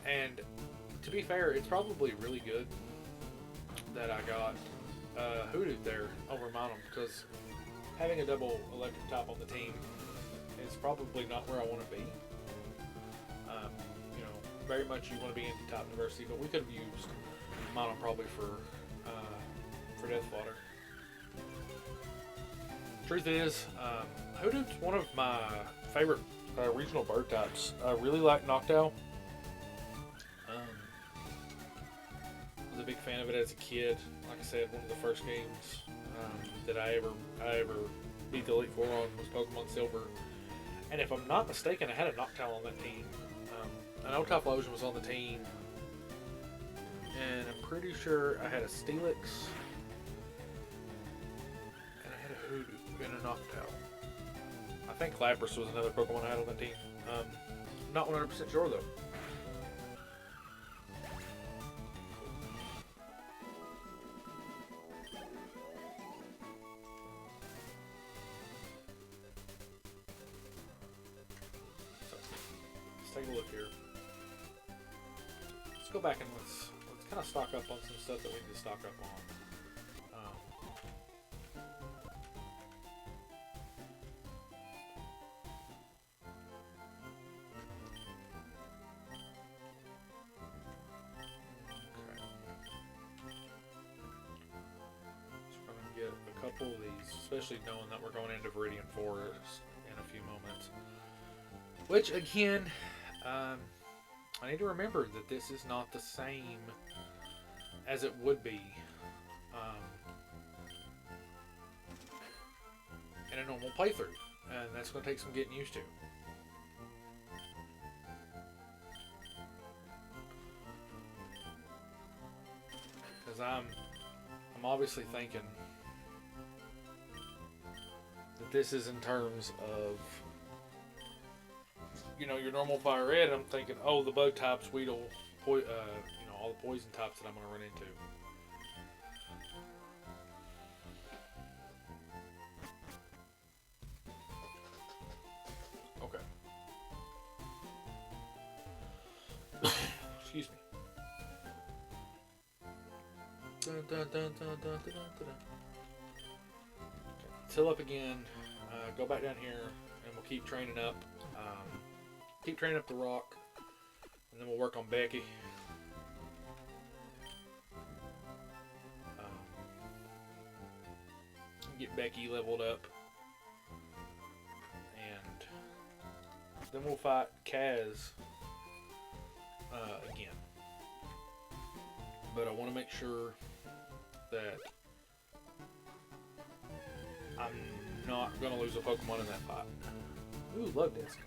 And to be fair, it's probably really good that I got Hoodoo there over Minun, because having a double electric type on the team is probably not where I want to be. You know, very much you want to be anti-type diversity, but we could have used Minun probably for Death Fodder. Truth is, Hoodoo's one of my favorite Regional bird types. I really like Noctowl. Was a big fan of it as a kid. Like I said, one of the first games that I ever beat the Elite Four on was Pokemon Silver. And if I'm not mistaken, I had a Noctowl on that team. I know Typhlosion was on the team, and I'm pretty sure I had a Steelix, and I had a Hoodoo and a Noctowl. I think Lapras was another Pokemon I had on the team. Not 100% sure though. Take a look here. Let's go back and let's kind of stock up on some stuff that we need to stock up on. Okay. So we're going to get a couple of these, especially knowing that we're going into Viridian Forest in a few moments. Which, again, I need to remember that this is not the same as it would be in a normal playthrough, and that's going to take some getting used to. Because I'm obviously thinking that this is in terms of, you know, your normal fire red. I'm thinking, oh, the bug types, Weedle, you know, all the poison types that I'm going to run into. Okay. Excuse me. Okay. Till up again. Go back down here, and we'll keep training up. Keep training up the rock, and then we'll work on Becky. Get Becky leveled up, and then we'll fight Kaz again. But I want to make sure that I'm not going to lose a Pokemon in that fight. Ooh, love disc.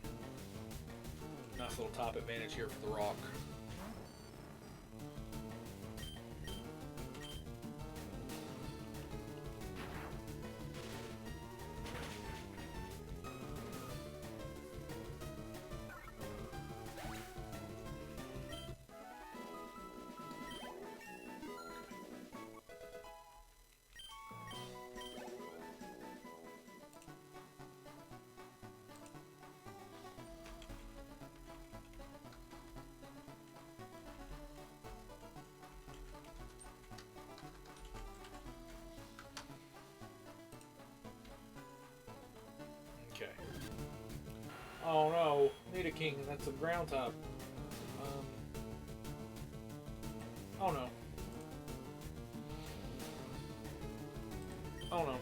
Nice little top advantage here for the rock. Okay. Oh no, Nidoking, that's a ground type. Oh no. Oh no.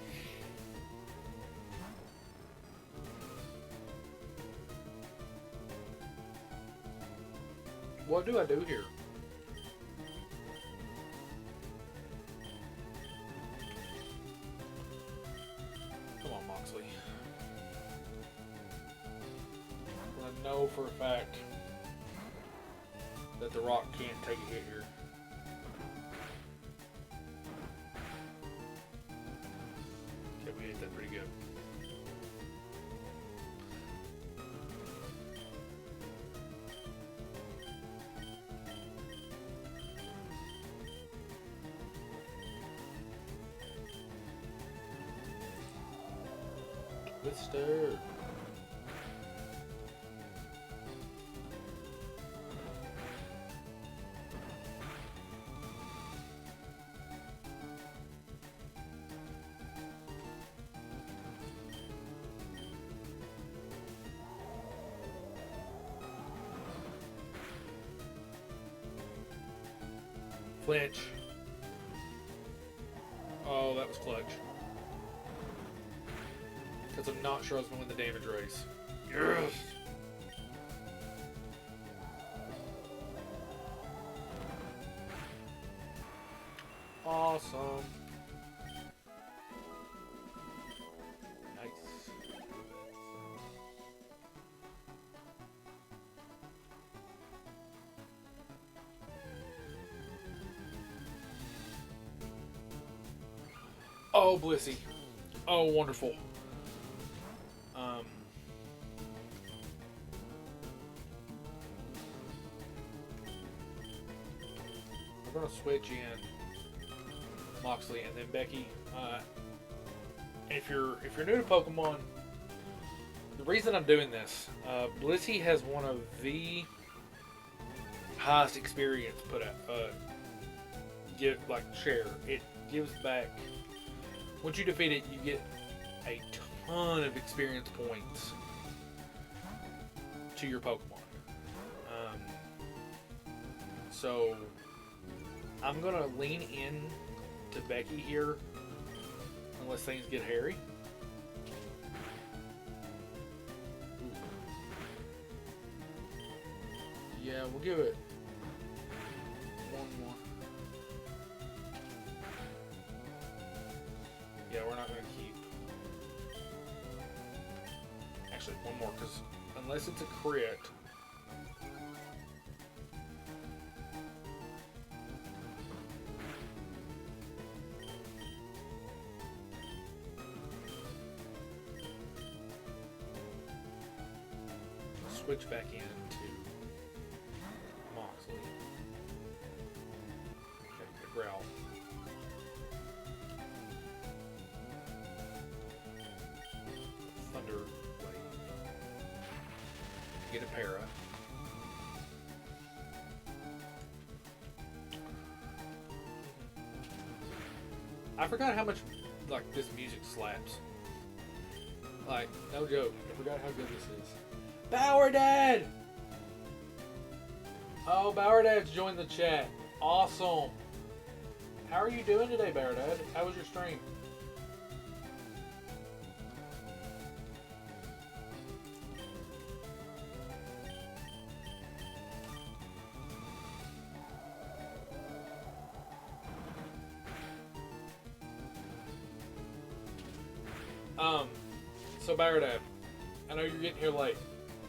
What do I do here? Come on, Moxley. I know for a fact that the rock can't take a hit here. Okay, we ate that pretty good. Let's stir. Flinch. Oh, that was clutch. Because I'm not sure I was going to win the damage race. Yes! Awesome. Nice. Oh, Blissey. Oh, wonderful. We're gonna switch in Moxley and then Becky. If you're new to Pokemon, the reason I'm doing this, Blissey has one of the highest experience put out. Share. It gives back. Once you defeat it, you get a ton of experience points to your Pokemon. So I'm gonna lean in to Becky here, unless things get hairy. Yeah, we'll give it one more. Yeah, we're not gonna keep. Actually, one more, because unless it's a crit. Switch back into Moxley. Okay, good growl. Thunder Wave. Get a para. I forgot how much this music slaps. Like, no joke. I forgot how good this is. Bower Dad! Oh, Bower Dad's joined the chat. Awesome. How are you doing today, Bower Dad? How was your stream? So Bower Dad, I know you're getting here late.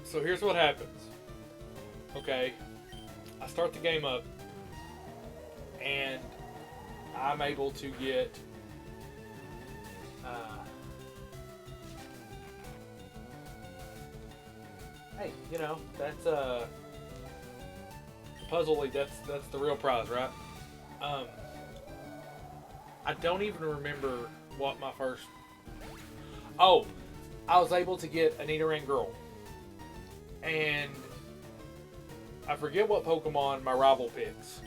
So here's what happens. Okay, I start the game up, and I'm able to get hey, you know, that's supposedly that's the real prize, right? I don't even remember what my first. Oh, I was able to get a Nidoran girl. And I forget what Pokemon my rival picks,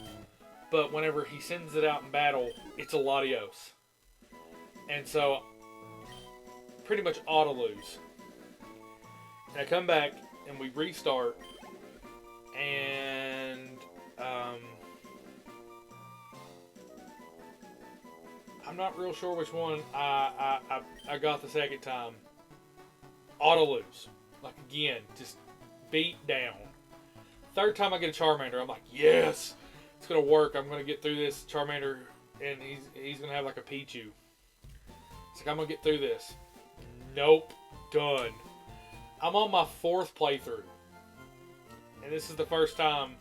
but whenever he sends it out in battle, it's a Latios. And so, pretty much auto lose. And I come back, and we restart, and I'm not real sure which one I got the second time. Auto lose. Like, again, just beat down. Third time I get a Charmander, I'm like, yes, it's gonna work. I'm gonna get through this Charmander, and he's gonna have like a Pichu. It's like, I'm gonna get through this. Nope, done. I'm on my 4th playthrough, and this is the first time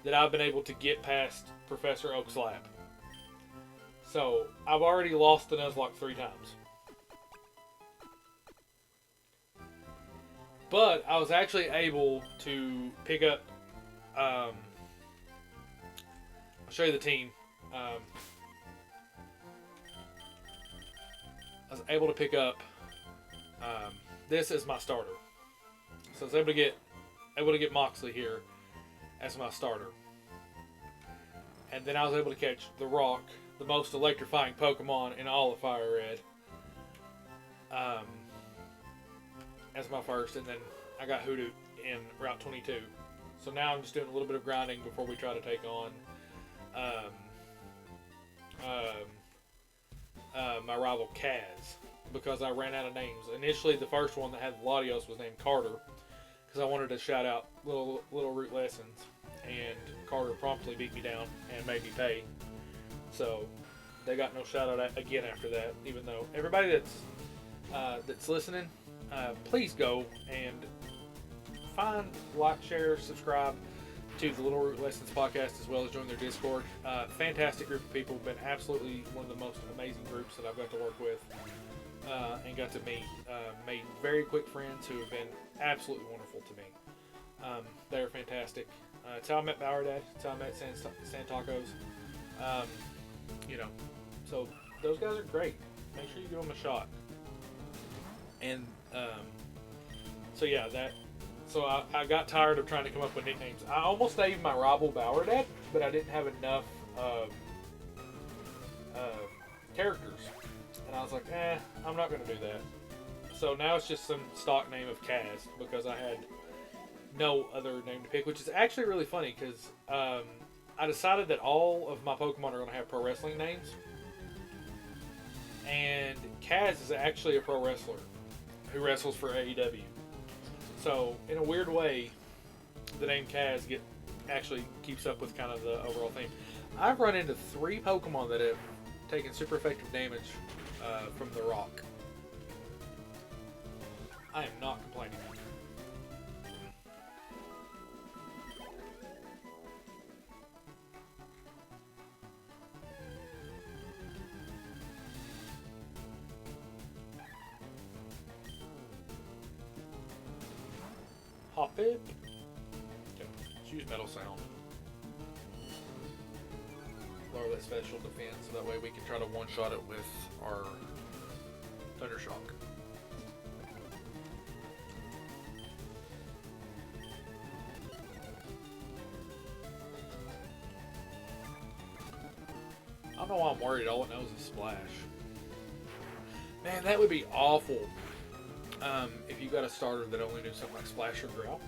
that I've been able to get past Professor Oak's lab. So I've already lost the Nuzlocke 3 times. But I was actually able to pick up, I'll show you the team. I was able to pick up this as my starter. So I was able to get Moxley here as my starter. And then I was able to catch the Rock, the most electrifying Pokemon in all of Fire Red. As my first, and then I got Hoodoo in Route 22. So now I'm just doing a little bit of grinding before we try to take on my rival Kaz, because I ran out of names. Initially, the first one that had Latios was named Carter, because I wanted to shout out little root lessons, and Carter promptly beat me down and made me pay. So they got no shout out again after that. Even though everybody that's listening, please go and find, like, share, subscribe to the Little Root Lessons podcast, as well as join their Discord. Fantastic group of people. Been absolutely one of the most amazing groups that I've got to work with and got to meet. Made very quick friends who have been absolutely wonderful to me. They're fantastic. It's how I met Bauer Dad. It's how I met San Tacos. So those guys are great. Make sure you give them a shot. And so I got tired of trying to come up with nicknames. I almost named my rival Bauer Dad, but I didn't have enough characters. And I was like, I'm not going to do that. So now it's just some stock name of Kaz, because I had no other name to pick, which is actually really funny, because I decided that all of my Pokemon are going to have pro wrestling names. And Kaz is actually a pro wrestler who wrestles for AEW. So, in a weird way, the name Kaz actually keeps up with kind of the overall theme. I've run into 3 Pokemon that have taken super effective damage from the rock. I am not complaining. Hop it. Okay. Let's use Metal Sound. Lower that special defense, so that way we can try to one-shot it with our Thunder Shock. I don't know why I'm worried. All it knows is Splash. Man, that would be awful. If you got a starter that only knew something like Splash or Growl.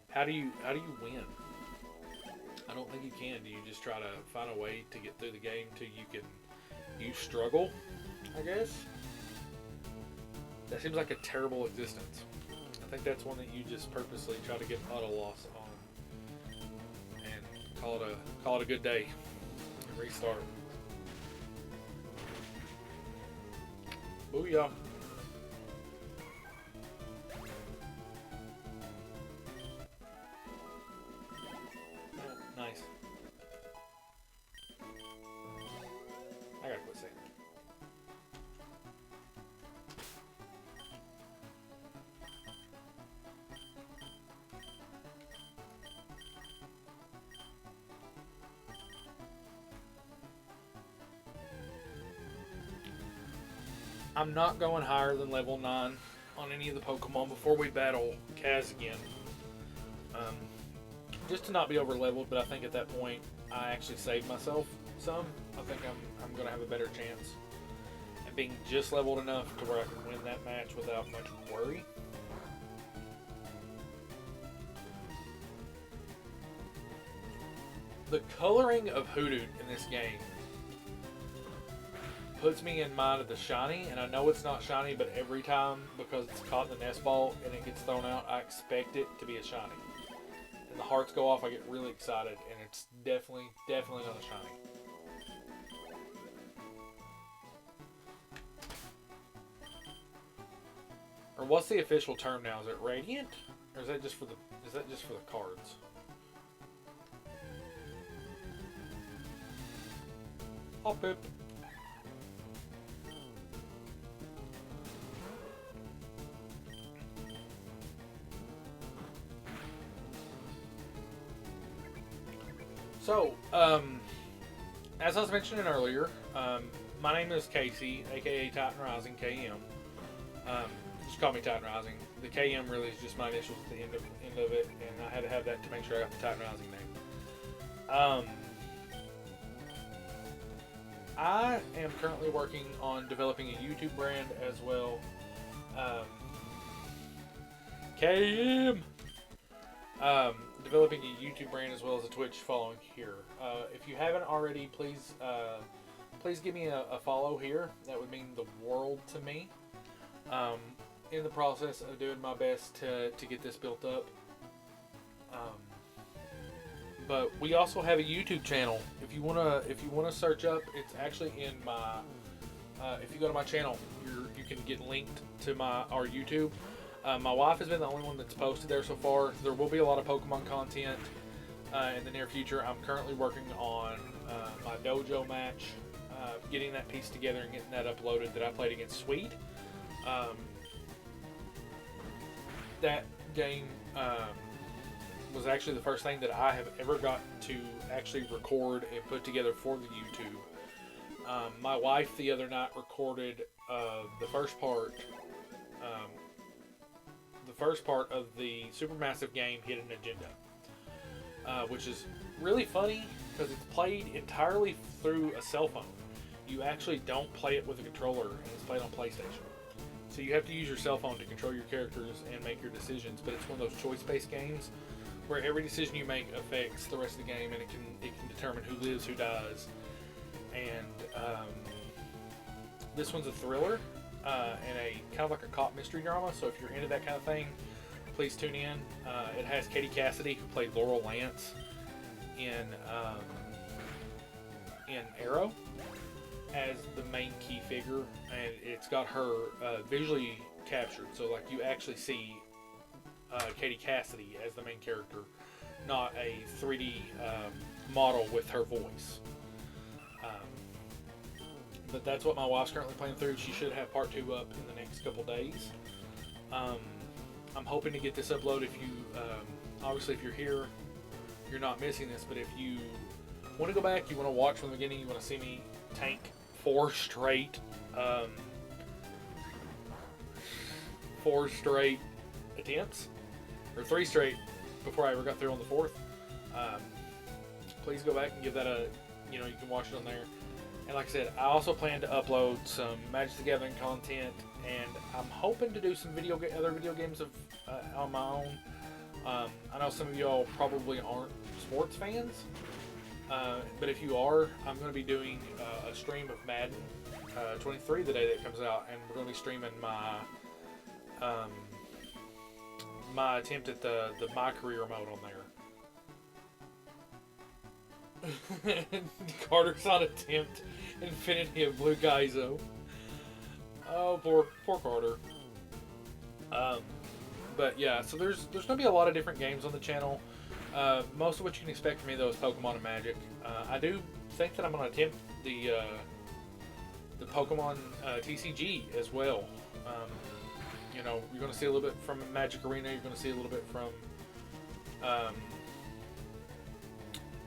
How do you win? I don't think you can. Do you just try to find a way to get through the game till you struggle, I guess? That seems like a terrible existence. I think that's one that you just purposely try to get auto loss on and call it a good day and restart. Booyah. Nice. I gotta quit saying that. I'm not going higher than level 9 on any of the Pokemon before we battle Kaz again. Just to not be over leveled, but I think at that point I actually saved myself some. I think I'm going to have a better chance at being just leveled enough to where I can win that match without much worry. The coloring of Hoodoo in this game puts me in mind of the shiny, and I know it's not shiny, but every time, because it's caught in the nest ball and it gets thrown out, I expect it to be a shiny. And the hearts go off, I get really excited, and it's definitely not a shiny. Or what's the official term now? Is it Radiant? Or is that just for the cards? Hop it. So, as I was mentioning earlier, my name is Kasey, aka Titan Rising, KM. Just call me Titan Rising. The KM really is just my initials at the end of it, and I had to have that to make sure I got the Titan Rising name. I am currently working on developing a YouTube brand as well. KM! Developing a YouTube brand as well as a Twitch following here. If you haven't already, please give me a follow here. That would mean the world to me. In the process of doing my best to get this built up. But we also have a YouTube channel. If you wanna search up, it's actually in my. If you go to my channel, you can get linked to our YouTube. My wife has been the only one that's posted there so far. There will be a lot of Pokemon content in the near future. I'm currently working on my dojo match, getting that piece together and getting that uploaded that I played against Swede. That game was actually the first thing that I have ever got to actually record and put together for the YouTube. My wife the other night recorded the first part of the Supermassive game Hidden Agenda, which is really funny because it's played entirely through a cell phone. You actually don't play it with a controller, and it's played on PlayStation. So you have to use your cell phone to control your characters and make your decisions, but it's one of those choice-based games where every decision you make affects the rest of the game, and it can determine who lives, who dies. And this one's a thriller and a kind of like a cop mystery drama. So if you're into that kind of thing, please tune in. It has Katie Cassidy, who played Laurel Lance in Arrow, as the main key figure, and it's got her visually captured. So like you actually see Katie Cassidy as the main character, not a 3D model with her voice. But that's what my wife's currently playing through. She should have part 2 up in the next couple days. I'm hoping to get this uploaded. If you, obviously if you're here, you're not missing this, but if you want to go back, you want to watch from the beginning, you want to see me tank 4 straight attempts, or 3 straight before I ever got through on the 4th, please go back and give that a, you can watch it on there. And like I said, I also plan to upload some Magic the Gathering content, and I'm hoping to do some other video games on my own. I know some of y'all probably aren't sports fans, but if you are, I'm going to be doing a stream of Madden 23 the day that comes out, and we're going to be streaming my attempt at the My Career mode on there. Carter's on attempt Infinity of Blue Geyzo. Oh, poor Carter. But yeah, so there's gonna be a lot of different games on the channel. Most of what you can expect from me though is Pokemon and Magic. I do think that I'm gonna attempt the Pokemon TCG as well. You're gonna see a little bit from Magic Arena. You're gonna see a little bit from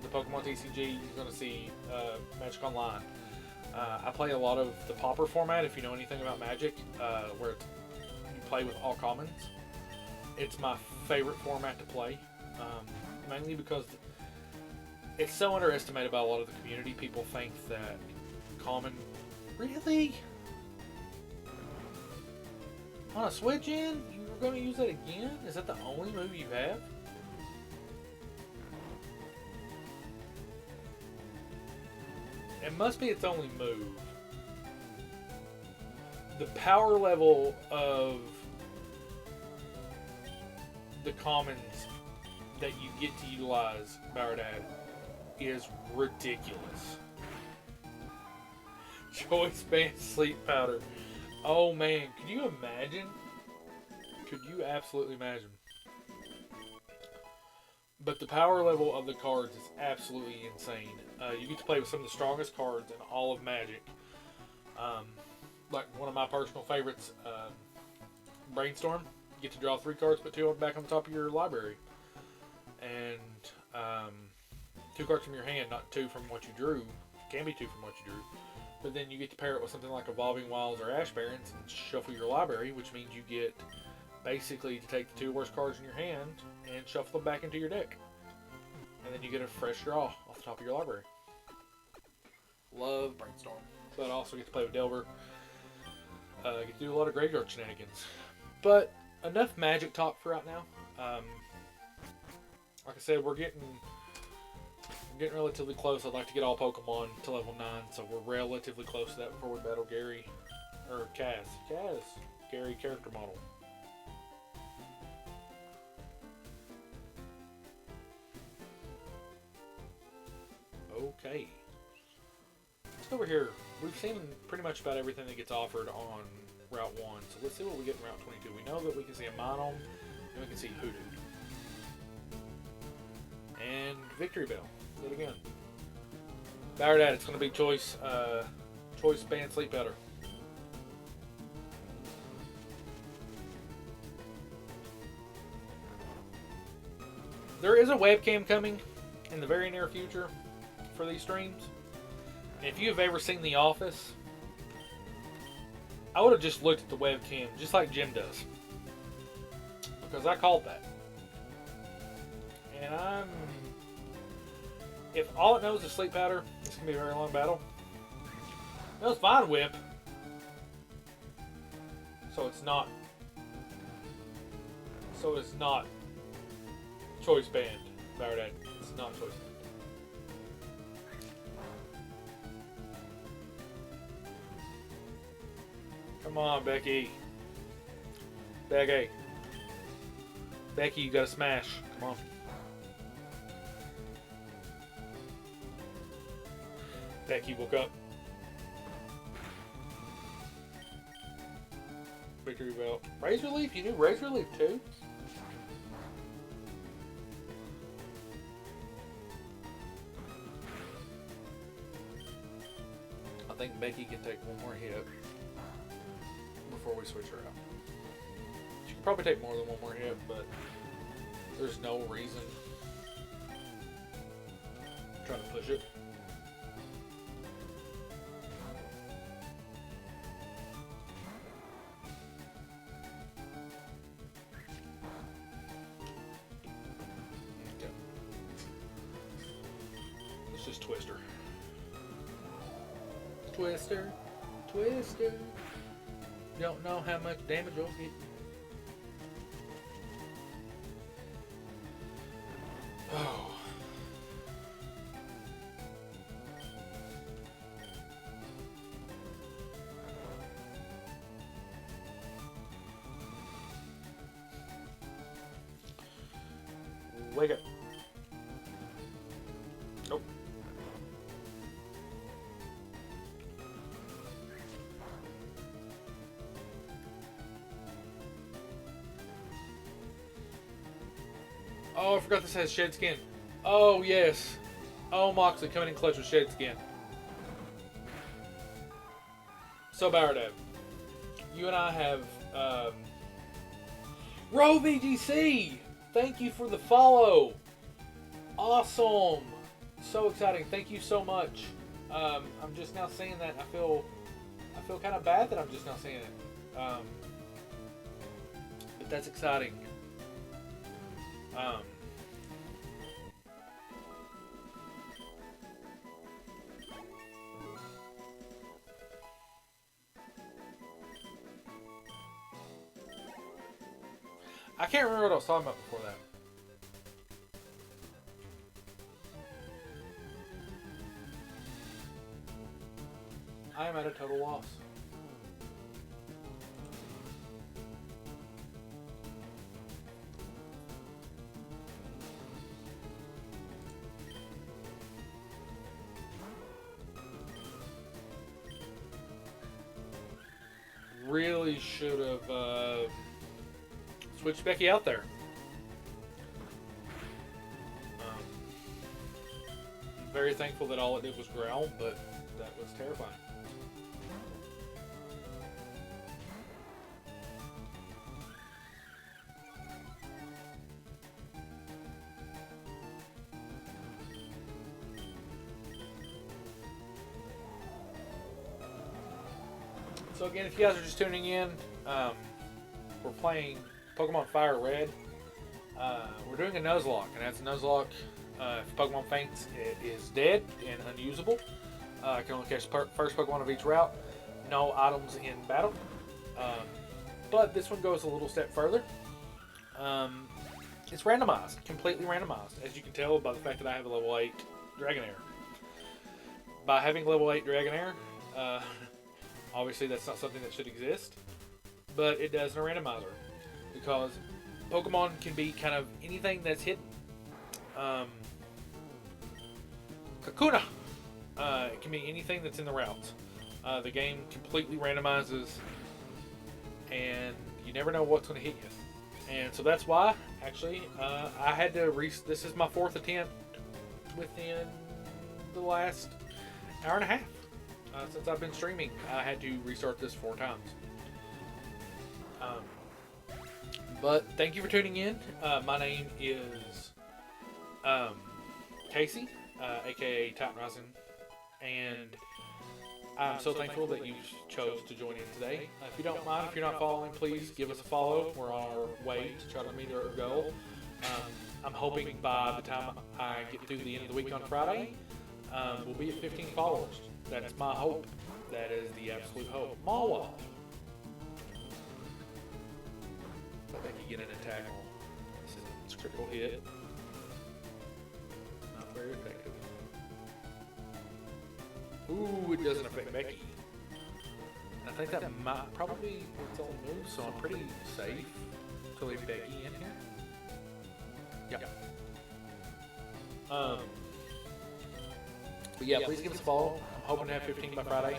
the Pokemon TCG. You're going to see Magic Online. I play a lot of the Pauper format, if you know anything about Magic, where you play with all commons. It's my favorite format to play, mainly because it's so underestimated by a lot of the community. People think that common... Really? On a switch in? You were going to use that again? Is that the only move you have? It must be its only move. The power level of the commons that you get to utilize Baradad is ridiculous. Choice Band Sleep Powder. Oh man, could you imagine? Could you absolutely imagine? But the power level of the cards is absolutely insane. You get to play with some of the strongest cards in all of Magic. Like one of my personal favorites, Brainstorm. You get to draw 3 cards, put 2 of them back on the top of your library. And 2 cards from your hand, not 2 from what you drew. Can be 2 from what you drew. But then you get to pair it with something like Evolving Wilds or Ash Barrens and shuffle your library, which means you get basically to take the 2 worst cards in your hand and shuffle them back into your deck. And then you get a fresh draw off the top of your library. Love Brainstorm. But I also get to play with Delver. Get to do a lot of graveyard shenanigans. But enough Magic talk for right now. Like I said, we're getting relatively close. I'd like to get all Pokemon to level 9, so we're relatively close to that before we battle Gary. Or Kaz. Gary character model. here. We've seen pretty much about everything that gets offered on Route 1. So let's see what we get in Route 22. We know that we can see a Monom, and we can see Hoodoo. And Victory Bell. Yet again. Baradad, it's going to be choice band Sleep Powder. There is a webcam coming in the very near future for these streams. And if you have ever seen The Office, I would have just looked at the webcam just like Jim does. Because I called that. And if all it knows is Sleep Powder, it's going to be a very long battle. It knows Vine Whip. So it's not choice band. Baradad. It's not choice band. Come on, Becky. Becky, you gotta smash. Come on. Becky woke up. Victory Bell. Razor Leaf? You knew Razor Leaf too? I think Becky can take one more hit before we switch her out. She can probably take more than one more hit, but there's no reason to try to push it. Okay. Let's just twist her. Twister, Twister. Don't know how much damage you'll get. Oh. Wake up. Nope. Oh, I forgot this has Shed Skin. Oh, yes. Oh, Moxley coming in clutch with Shed Skin. So, Baradad, you and I have... Row VGC! Thank you for the follow. Awesome. So exciting. Thank you so much. I'm just now seeing that. I feel kind of bad that I'm just now seeing it. But that's exciting. I can't remember what I was talking about before that. I am at a total loss. Really should have switched Becky out there. Very thankful that all it did was growl, but that was terrifying. So again, if you guys are just tuning in, we're playing Pokemon Fire Red. We're doing a Nuzlocke, and that's a Nuzlocke. If Pokemon faints, it is dead and unusable. I can only catch the first Pokemon of each route. No items in battle. But this one goes a little step further. It's randomized, completely randomized, as you can tell by the fact that I have a level 8 Dragonair. By having level 8 Dragonair, obviously that's not something that should exist, but it does in a randomizer, because Pokemon can be kind of anything that's hidden. Kakuna! It can be anything that's in the routes. The game completely randomizes, and you never know what's going to hit you. And so that's why, actually, I had to this is my 4th attempt within the last hour and a half. Since I've been streaming, I had to restart this 4 times. But thank you for tuning in. My name is Kasey, aka Titan Rising, and I'm so thankful that you chose to join in today. If you don't mind, if you're not following, please give us a follow. We're on our way to try to meet our goal. I'm hoping by the time I get through the end of the week on Friday, we'll be at 15 followers. That's my hope. That is the absolute hope. Mawa. I think you get an attack. It's a critical hit. Not very effective. Ooh, it doesn't affect Becky. I think that might probably be its own move, so I'm pretty safe to leave Becky in here. Yep. But yeah, please give us a follow. I'm hoping to have 15 by Friday.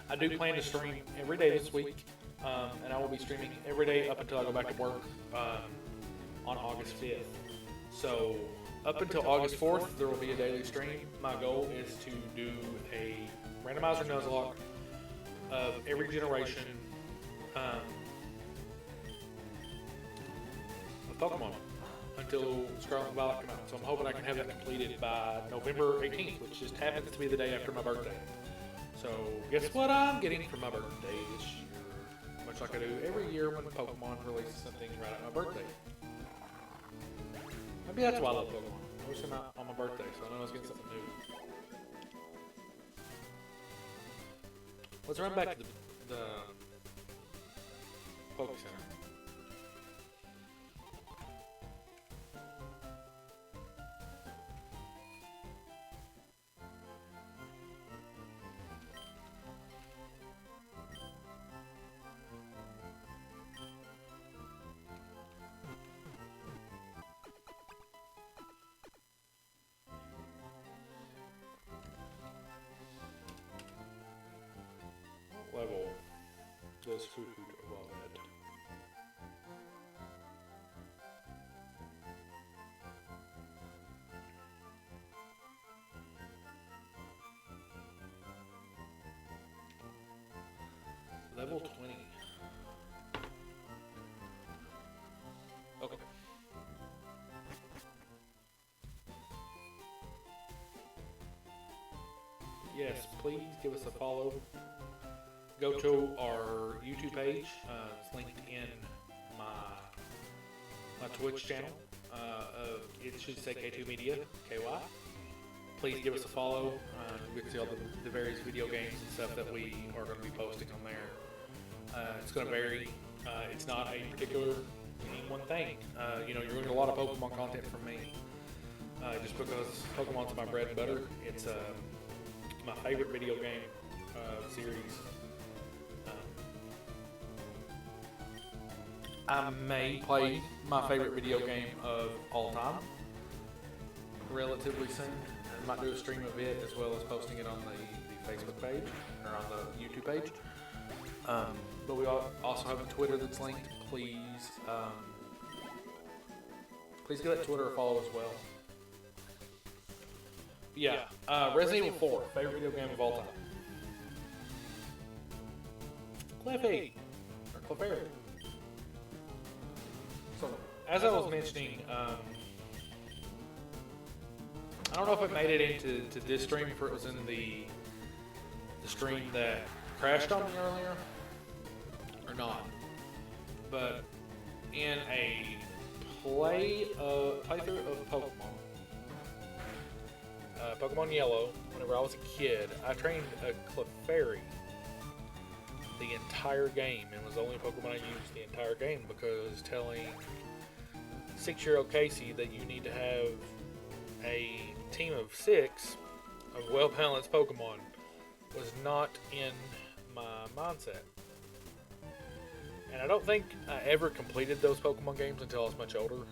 I do plan to stream every day this week, and I will be streaming every day up until I go back to work on August 5th. So up until August 4th, there will be a daily stream. My goal is to do a Randomizer Nuzlocke of every generation of Pokemon until Scarlet and Violet come out. So I'm hoping I can have that completed by November 18th, which just happens to be the day after my birthday. So guess what I'm getting for my birthday this year? Much like I do every year when Pokemon releases something right at my birthday. Maybe that's why I love Pokemon. I wish I'm out on my birthday, so I know I was getting something new. Let's run back to the Poké Center. Level this food evolve at. Level 20. Okay. Yes, please give us a follow. Go to our YouTube page. It's linked in my Twitch channel. It should say K2 Media, KY. Please give us a follow. You can see all the various video games and stuff that we are going to be posting on there. It's going to vary. It's not a particular one thing. You're going to get a lot of Pokemon content from me. Just because Pokemon's my bread and butter. It's my favorite video game series. I may play my favorite video game of all time relatively soon. I might do a stream of it as well as posting it on the Facebook page or on the YouTube page. But we also have a Twitter that's linked. Please give that Twitter a follow as well. But yeah, Resident Evil 4, favorite video game of all time. Clefairy. Or Clefairy. So, as I was mentioning, I don't know if it made it into this stream, if it was in the stream that crashed on me earlier, or not. But in a playthrough of Pokemon, Pokemon Yellow, whenever I was a kid, I trained a Clefairy the entire game, and was the only Pokemon I used the entire game, because telling 6-year-old Kasey that you need to have a team of 6 of well-balanced Pokemon was not in my mindset. And I don't think I ever completed those Pokemon games until I was much older.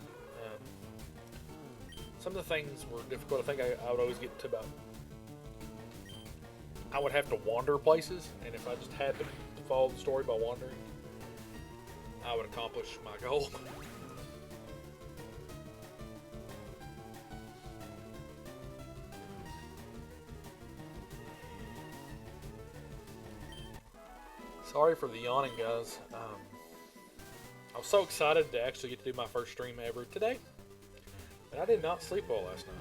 Some of the things were difficult. I think I would always get to about I would have to wander places, and if I just had to follow the story by wandering, I would accomplish my goal. Sorry for the yawning, guys. I was so excited to actually get to do my first stream ever today, but I did not sleep well last night.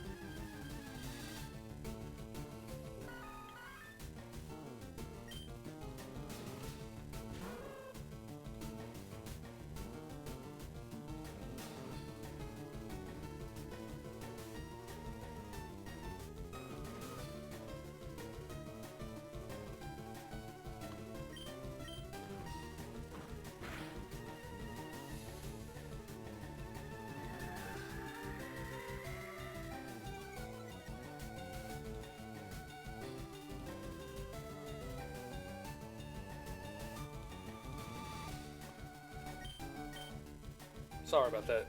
Sorry about that.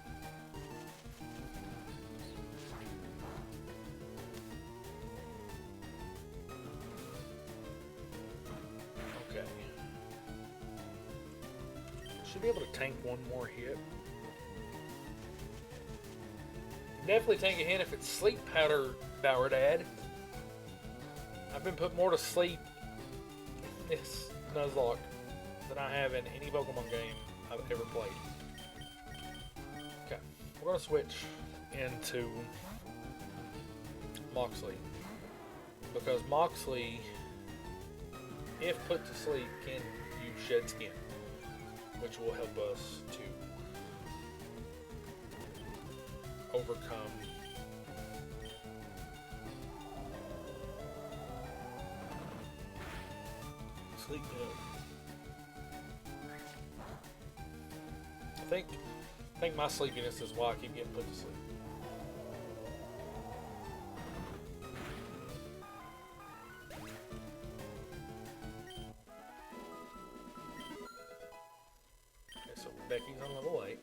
Okay. Should be able to tank one more hit. Definitely tank a hit if it's sleep powder Dad. I've been put more to sleep in this Nuzlocke than I have in any Pokemon game I've ever played. Okay, we're going to switch into Moxley, because Moxley, if put to sleep, can use Shed Skin, which will help us to overcome sleep. I think my sleepiness is why I keep getting put to sleep. Okay, so Becky's on level 8.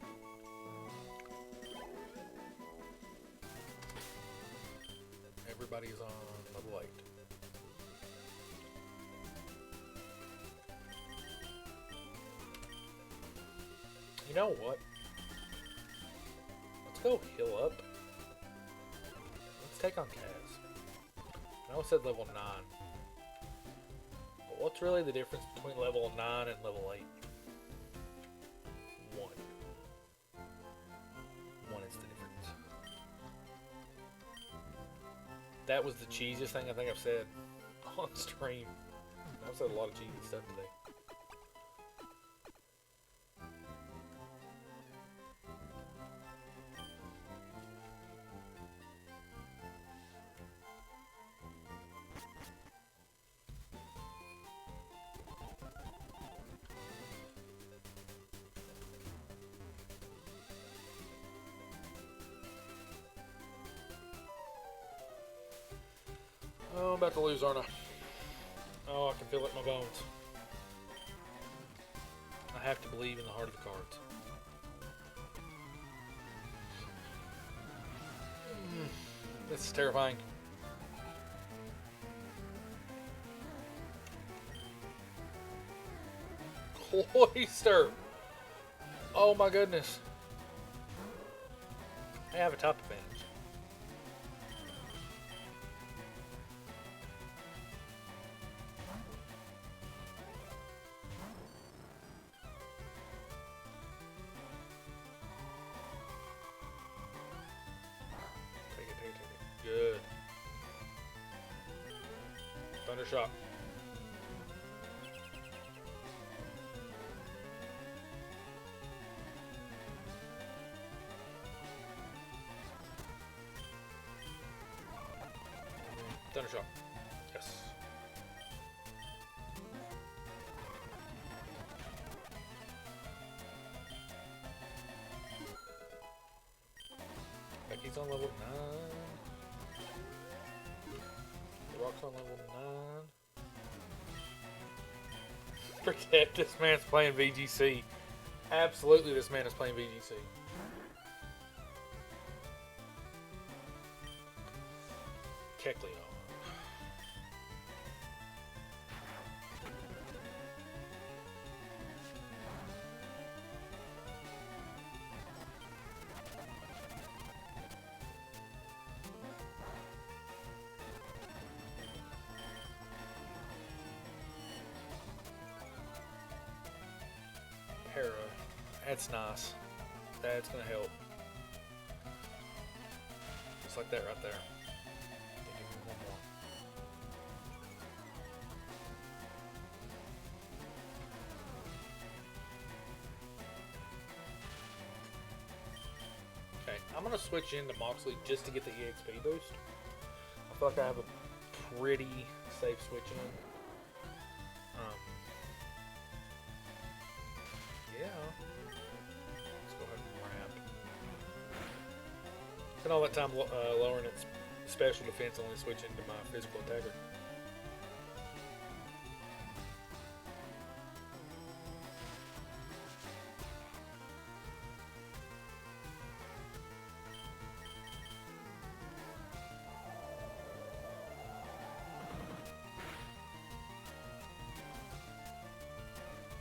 Everybody's on level 8. You know what? Let's go heal up. Let's take on Kaz. I know I said level 9. But what's really the difference between level 9 and level 8? 1. 1 is the difference. That was the cheesiest thing I think I've said on stream. I've said a lot of cheesy stuff today. Oh, I'm about to lose, aren't I? Oh, I can feel it in my bones. I have to believe in the heart of the cards. This is terrifying. Cloyster! Oh my goodness. I have a top advantage. Good. Thunder Shock. Thunder Shock. Yes. Becky's on level 9. Rock's on level 9. Forget this man's playing VGC. Absolutely, this man is playing VGC. Kecleon. Para. That's nice. That's gonna help. Just like that right there. Give me one more. Okay, I'm gonna switch into Moxley just to get the EXP boost. I feel like I have a pretty safe switch in. Yeah. Let's go ahead and wrap. Spent all that time lowering its special defense, only switch into my physical attacker.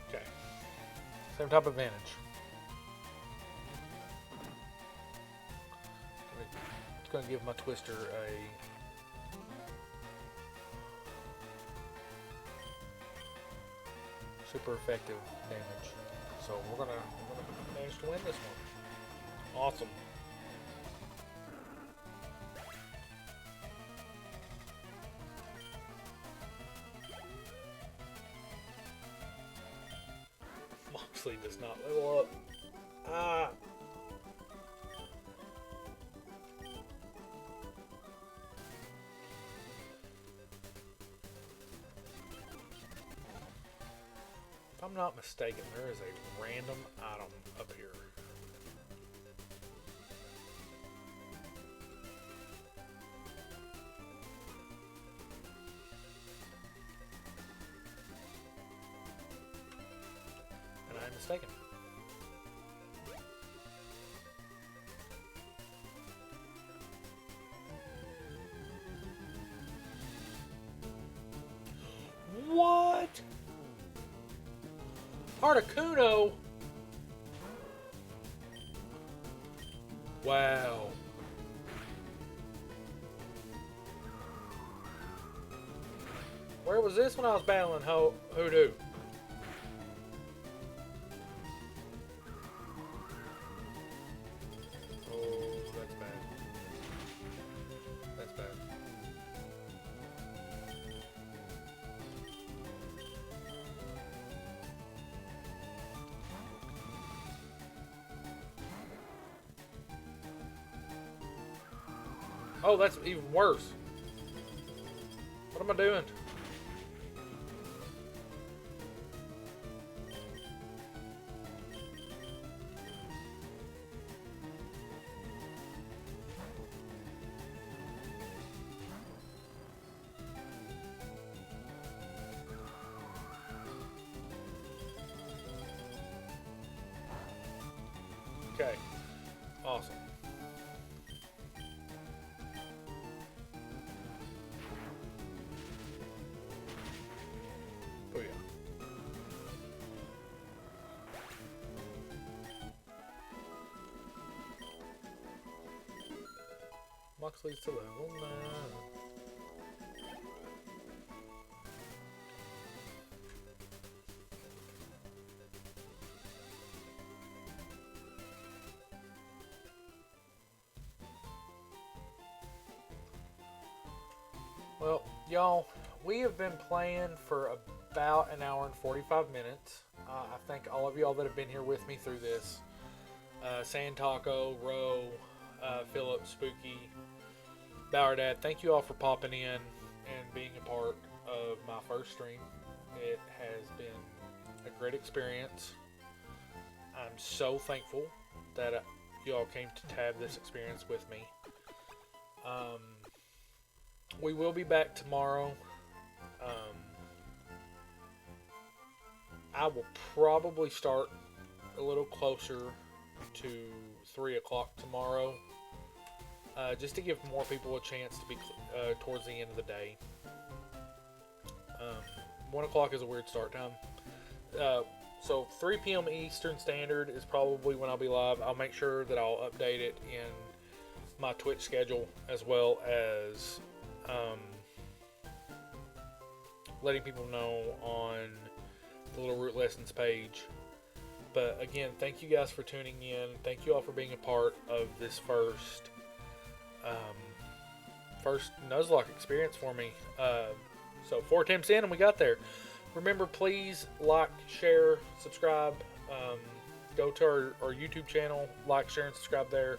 Okay. Same type of advantage. It's going to give my Twister a super effective damage. So we're gonna manage to win this one. Awesome. Moxley does not level up. Ah. If I'm not mistaken, there is a random item up here. And I'm mistaken. What? Articuno? Wow. Where was this when I was battling Hoodoo? Oh, that's bad. That's bad. Oh, that's even worse. What am I doing? Okay. Awesome. Oh yeah. Moxley's to level 9. Well, y'all, we have been playing for about an hour and 45 minutes. I thank all of y'all that have been here with me through this. Sand Taco, Ro, Philip, Spooky, Bauerdad, thank you all for popping in and being a part of my first stream. It has been a great experience. I'm so thankful that you all came to have this experience with me. We will be back tomorrow. I will probably start a little closer to 3 o'clock tomorrow, just to give more people a chance to be towards the end of the day. 1 o'clock is a weird start time. So 3 p.m. Eastern Standard is probably when I'll be live. I'll make sure that I'll update it in my Twitch schedule, as well as letting people know on the Little Root Lessons page But again, thank you guys for tuning in. Thank you all for being a part of this first Nuzlocke experience for me. So 4 attempts in and we got there. Remember, please like, share, subscribe. Go to our YouTube channel, like, share, and subscribe there.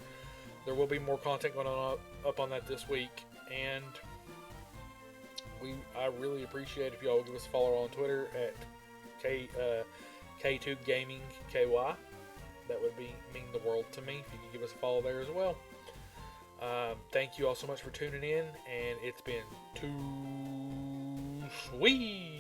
There will be more content going on up on that this week. And I really appreciate if y'all will give us a follow on Twitter at K2 Gaming KY. That would mean the world to me if you could give us a follow there as well. Thank you all so much for tuning in, and it's been too sweet.